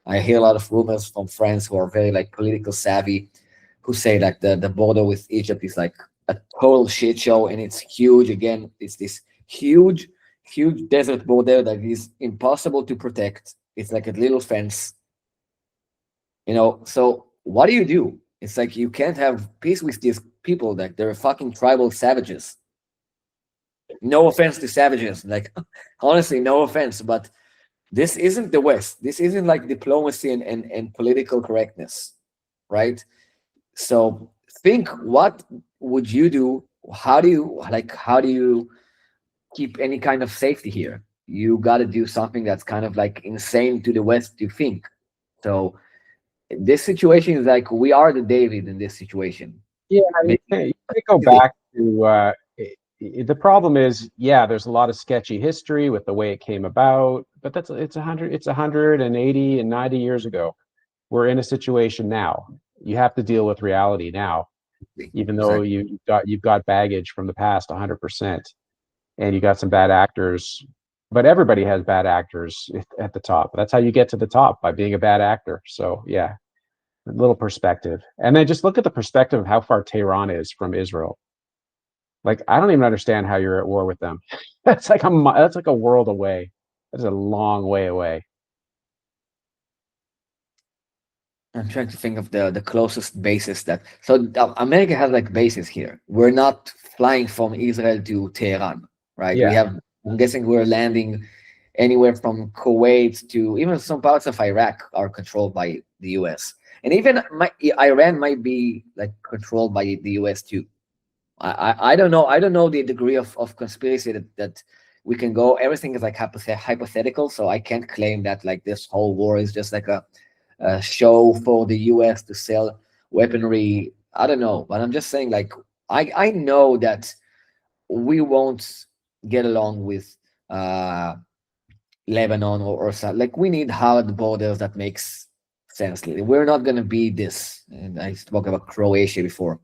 I hear a lot of rumors from friends who are very like political savvy, who say like the border with Egypt is like a total shit show, and it's huge. Again, it's this huge, huge desert border that is impossible to protect. It's like a little fence, So what do you do? It's like you can't have peace with these people. Like, they're fucking tribal savages. No offense to savages, like honestly, no offense, but this isn't the West. This isn't like diplomacy and political correctness, right? So think, what would you do? How do you keep any kind of safety here? You got to do something that's kind of like insane to the West to think. So this situation is like we are the David in this situation. Yeah, Maybe you can't go back to the problem is, yeah, there's a lot of sketchy history with the way it came about, but it's 180 and 90 years ago. We're in a situation now. You have to deal with reality now, even though exactly. you've got baggage from the past 100%, and you got some bad actors, but everybody has bad actors at the top. That's how you get to the top, by being a bad actor. So yeah, a little perspective. And then just look at the perspective of how far Tehran is from Israel. Like, I don't even understand how you're at war with them. That's like a world away. That's a long way away. I'm trying to think of the closest bases that. So America has like bases here. We're not flying from Israel to Tehran, right? We Yeah. have. I'm guessing we're landing anywhere from Kuwait to even some parts of Iraq are controlled by the U.S. And even Iran might be like controlled by the U.S. too. I don't know. I don't know the degree of conspiracy that we can go. Everything is like hypothetical, so I can't claim that like this whole war is just like a show for the U.S. to sell weaponry. I don't know, but I'm just saying like I know that we won't get along with uh, Lebanon or something. Like we need hard borders that makes sense. We're not gonna be this. And I spoke about Croatia before.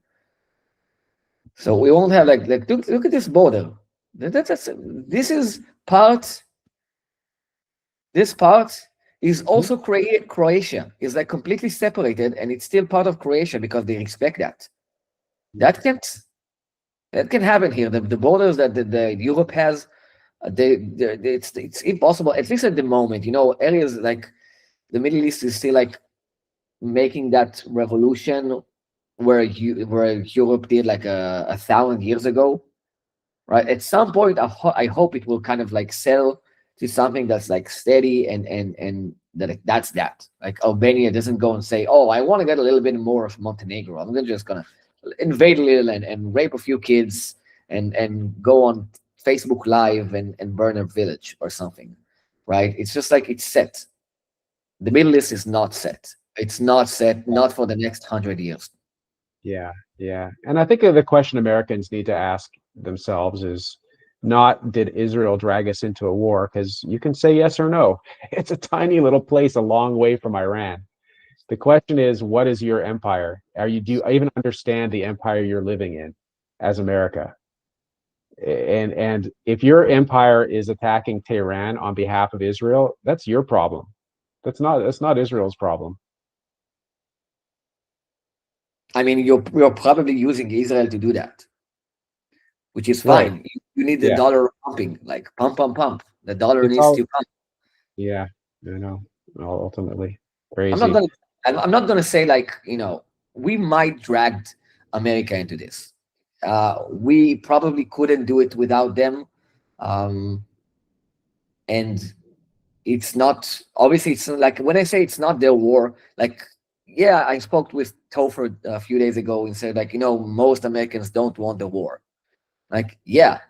So we won't have like look at this border. This is part. This part is Mhm. also Croatia. Is like completely separated, and it's still part of Croatia because they respect that. That can't that can happen here. The borders that the Europe has, it's impossible. At least at the moment, areas like the Middle East is still like making that revolution where Europe did like a thousand years ago, right? At some point, I hope it will kind of like settle to something that's like steady and that's that. Like Albania doesn't go and say, "Oh, I want to get a little bit more of Montenegro. Just gonna invade a little and rape a few kids and go on Facebook Live and burn a village or something," right? It's just like it's set. The Middle East is not set. It's not set, not for the next 100 years. Yeah, yeah. And I think the question Americans need to ask themselves is not did Israel drag us into a war? Because you can say yes or no. It's a tiny little place a long way from Iran. The question is, what is your empire? Do you even understand the empire you're living in as America? And if your empire is attacking Tehran on behalf of Israel, that's your problem. That's not Israel's problem. I mean, you're probably using Israel to do that, which is Right. fine. You need the Yeah. dollar pumping, like pump, pump, pump. The dollar It's needs all to pump. yeah, you know, ultimately I'm not crazy. gonna I'm not gonna say like, we might drag America into this. We probably couldn't do it without them. Um, and it's not obviously it's not like when I say it's not their war, like yeah, I spoke with Topher a few days ago and said like, most Americans don't want the war. Like, yeah,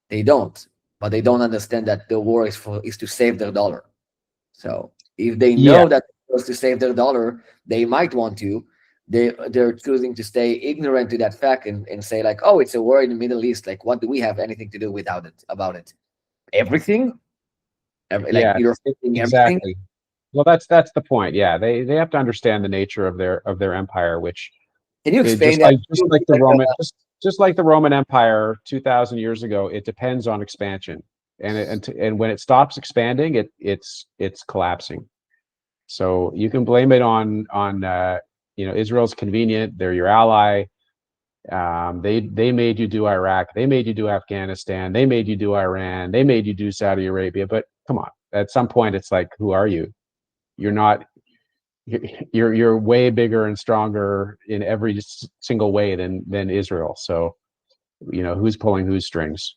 they don't, but they don't understand that the war is to save their dollar. So if they Yeah, know that it's to save their dollar, they might want to. They're choosing to stay ignorant to that fact and say like, oh, it's a war in the Middle East. Like, what do we have anything to do without it about it? Everything, like yeah, you're fixing everything. exactly. Well, that's the point. Yeah, they have to understand the nature of their empire, which Can you explain just that? like Like, just like the Roman Empire 2,000 years ago, it depends on expansion, and when it stops expanding, it's collapsing. So you can blame it on Israel's convenient. They're your ally. They made you do Iraq. They made you do Afghanistan. They made you do Iran. They made you do Saudi Arabia. But come on, at some point, it's like, who are you? You're not. You're way bigger and stronger in every single way than Israel. So who's pulling whose strings?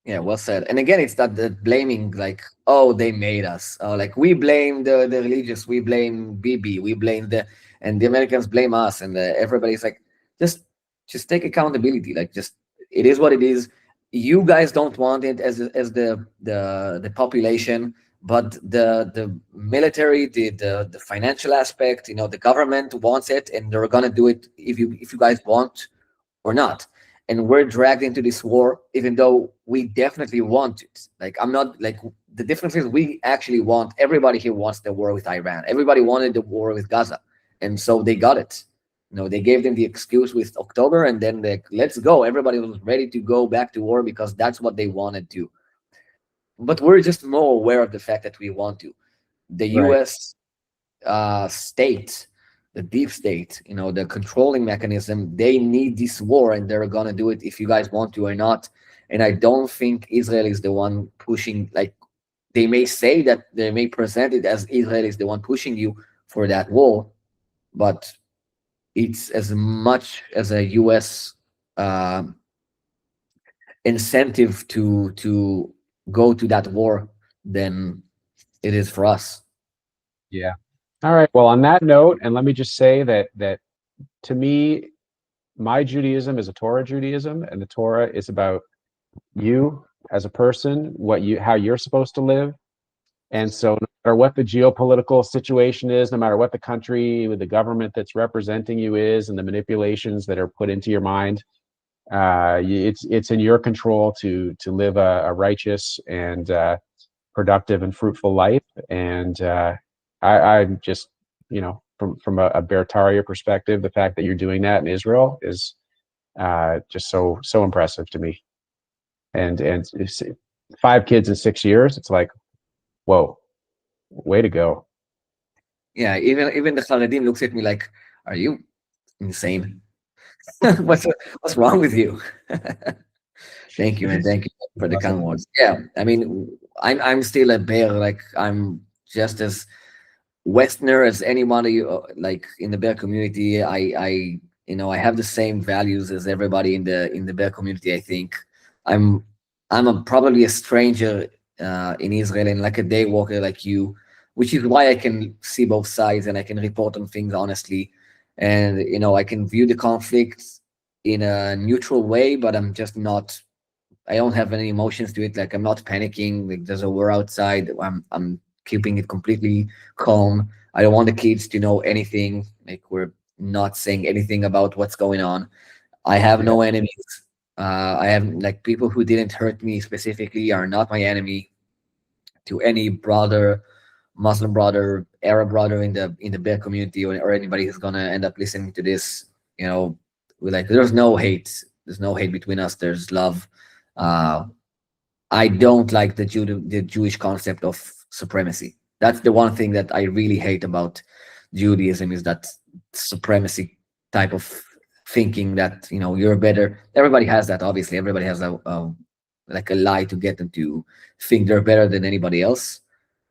yeah, well said. And again, it's not the blaming like, oh, they made us. Like we blame the religious, we blame Bibi, we blame and the Americans blame us, and everybody's like, just just take accountability. Like, just it is what it is. You guys don't want it as the population, but the military, the financial aspect, the government wants it, and they're gonna do it if you guys want or not. And we're dragged into this war, even though we definitely want it. Like, I'm not like the difference is we actually want everybody here wants the war with Iran. Everybody wanted the war with Gaza, and so they got it. They gave them the excuse with October, and then let's go. Everybody was ready to go back to war because that's what they wanted to. But we're just more aware of the fact that we want to. The Right. U.S. State, the deep state, the controlling mechanism, they need this war and they're gonna do it if you guys want to or not. And I don't think Israel is the one pushing. Like, they may say that they may present it as Israel is the one pushing you for that war, but it's as much as a U.S. Uh, incentive to go to that war than it is for us. Yeah. All right. Well, on that note, and let me just say that to me, my Judaism is a Torah Judaism, and the Torah is about you as a person, how you're supposed to live. And so, no matter what the geopolitical situation is, no matter what the country with the government that's representing you is, and the manipulations that are put into your mind, it's in your control to live a righteous and productive and fruitful life. And I'm just, from a Beartarian perspective, the fact that you're doing that in Israel is just so impressive to me. And 5 kids in 6 years, it's like, whoa, way to go. Yeah, even the Haredim looks at me like, "Are you insane? what's what's wrong with you?" Thank you, man. Thank you for the kind Awesome. words. Yeah, I mean, I'm still a bear. Like I'm just as Westerner as anybody. Like in the bear community, I have the same values as everybody in the bear community. I think I'm probably a stranger in Israel and like a day walker like you, which is why I can see both sides and I can report on things honestly, and I can view the conflict in a neutral way, but I'm just not. I don't have any emotions to it. Like I'm not panicking. Like there's a war outside. I'm keeping it completely calm. I don't want the kids to know anything. Like we're not saying anything about what's going on. I have Yeah. no enemies. I have like people who didn't hurt me specifically are not my enemy. To any brother, Muslim brother, Arab brother in the bear community, or anybody who's gonna end up listening to this, we're like, there's no hate. There's no hate between us. There's love. Uh, I don't like the Jewish concept of supremacy. That's the one thing that I really hate about Judaism is that supremacy type of thinking that you're better. Everybody has that. Obviously, everybody has like a lie to get them to think they're better than anybody else,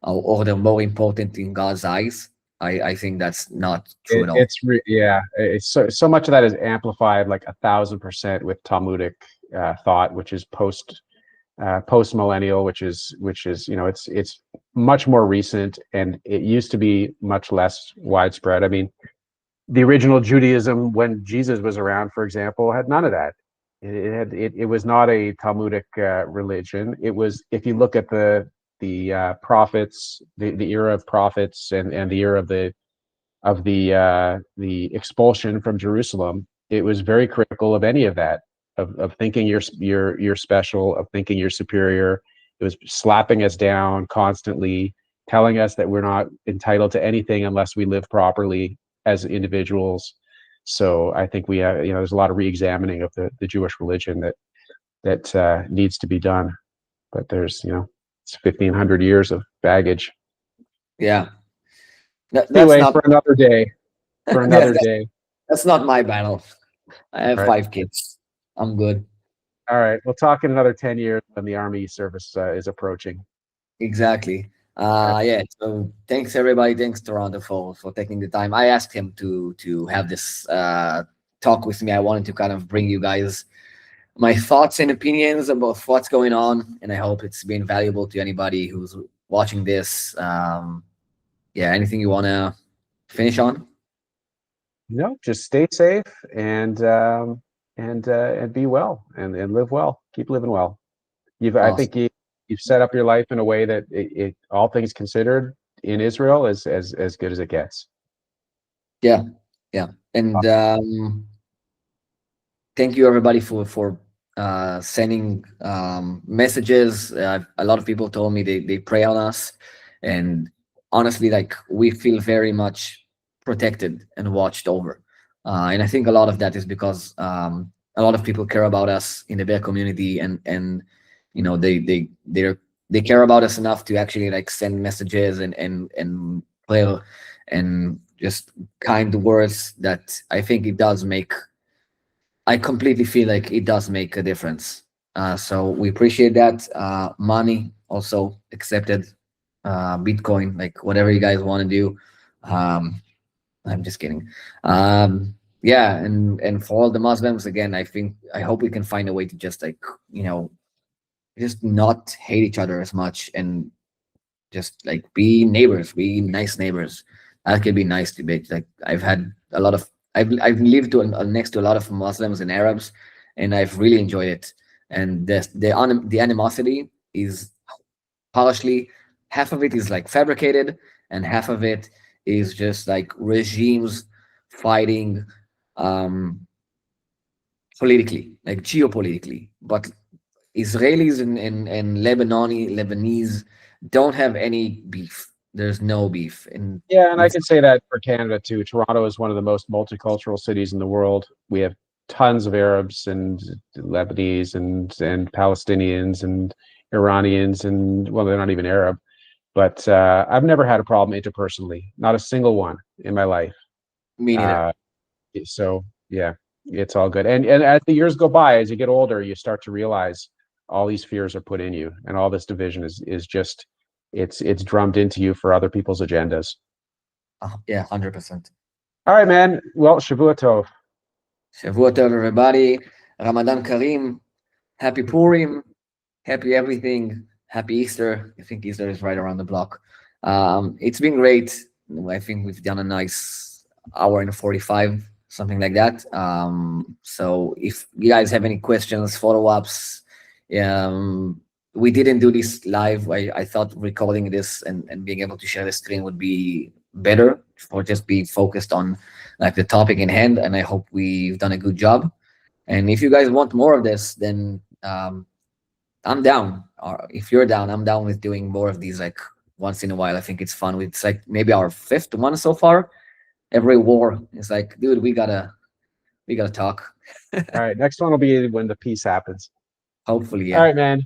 or they're more important in God's eyes. I think that's not true at all. Yeah, it's so much of that is amplified like 1,000% with Talmudic thought, which is post millennial, which is it's much more recent, and it used to be much less widespread. I mean, the original Judaism when Jesus was around, for example, had none of that. It was not a Talmudic religion. It was, if you look at the prophets, the era of prophets, and the era of the expulsion from Jerusalem, it was very critical of any of that, of thinking you're special, of thinking you're superior. It was slapping us down constantly, telling us that we're not entitled to anything unless we live properly as individuals. So I think we have, there's a lot of re-examining of the Jewish religion that needs to be done. But there's, it's 1,500 years of baggage. Yeah, that's Anyway, not for another day. For yeah, another day. that's not my battle. I have Right. 5 kids. I'm good. All right. We'll talk in another 10 years when the Army service is approaching. Exactly. Okay. Yeah. So thanks everybody. Thanks Toronto for taking the time. I asked him to have this talk with me. I wanted to kind of bring you guys my thoughts and opinions about what's going on, and I hope it's been valuable to anybody who's watching this. Yeah. Anything you want to finish on? No, just stay safe and be well and live well. Keep living well. I Awesome. think you've set up your life in a way that all things considered in Israel is as good as it gets. Yeah. Yeah. And thank you everybody for sending messages. A lot of people told me they pray on us, and honestly, like we feel very much protected and watched over. And I think a lot of that is because a lot of people care about us in the bear community, and they care about us enough to actually like send messages and prayer and just kind words that I think it does make. I completely feel like it does make a difference. So we appreciate that. Money also accepted. Bitcoin, like whatever you guys want to do. Um, I'm just kidding. Yeah, and for all the Muslims, again, I hope we can find a way to just like, you know, just not hate each other as much, and just like be neighbors, be nice neighbors. That could be nice to be like. I've lived next to a lot of Muslims and Arabs, and I've really enjoyed it. And the animosity is partially, half of it is like fabricated, and half of it is just like regimes fighting um politically, like geopolitically. But Israelis and Lebanese don't have any beef. There's no beef. And Yeah, and I can say that for Canada too. Toronto is one of the most multicultural cities in the world. We have tons of Arabs and Lebanese and Palestinians and Iranians, and well, they're not even Arab. But I've never had a problem interpersonally, not a single one in my life. me neither. Uh, so yeah, it's all good. And as the years go by, as you get older, you start to realize all these fears are put in you, and all this division is just it's drummed into you for other people's agendas. Yeah, 100%. All right, man. Well, Shavua Tov. Shavua Tov, everybody. Ramadan Kareem. Happy Purim. Happy everything. Happy Easter. I think Easter is right around the block. It's been great. I think we've done a nice hour and 45, something like that. So if you guys have any questions, follow-ups, we didn't do this live. I thought recording this and being able to share the screen would be better, or just be focused on like the topic in hand. And I hope we've done a good job. And if you guys want more of this, then I'm down. Or if you're down, I'm down with doing more of these like once in a while. I think it's fun. It's like maybe our fifth one so far. Every war is like, dude, we gotta talk. All right, next one will be when the peace happens. Hopefully, All yeah. right, man.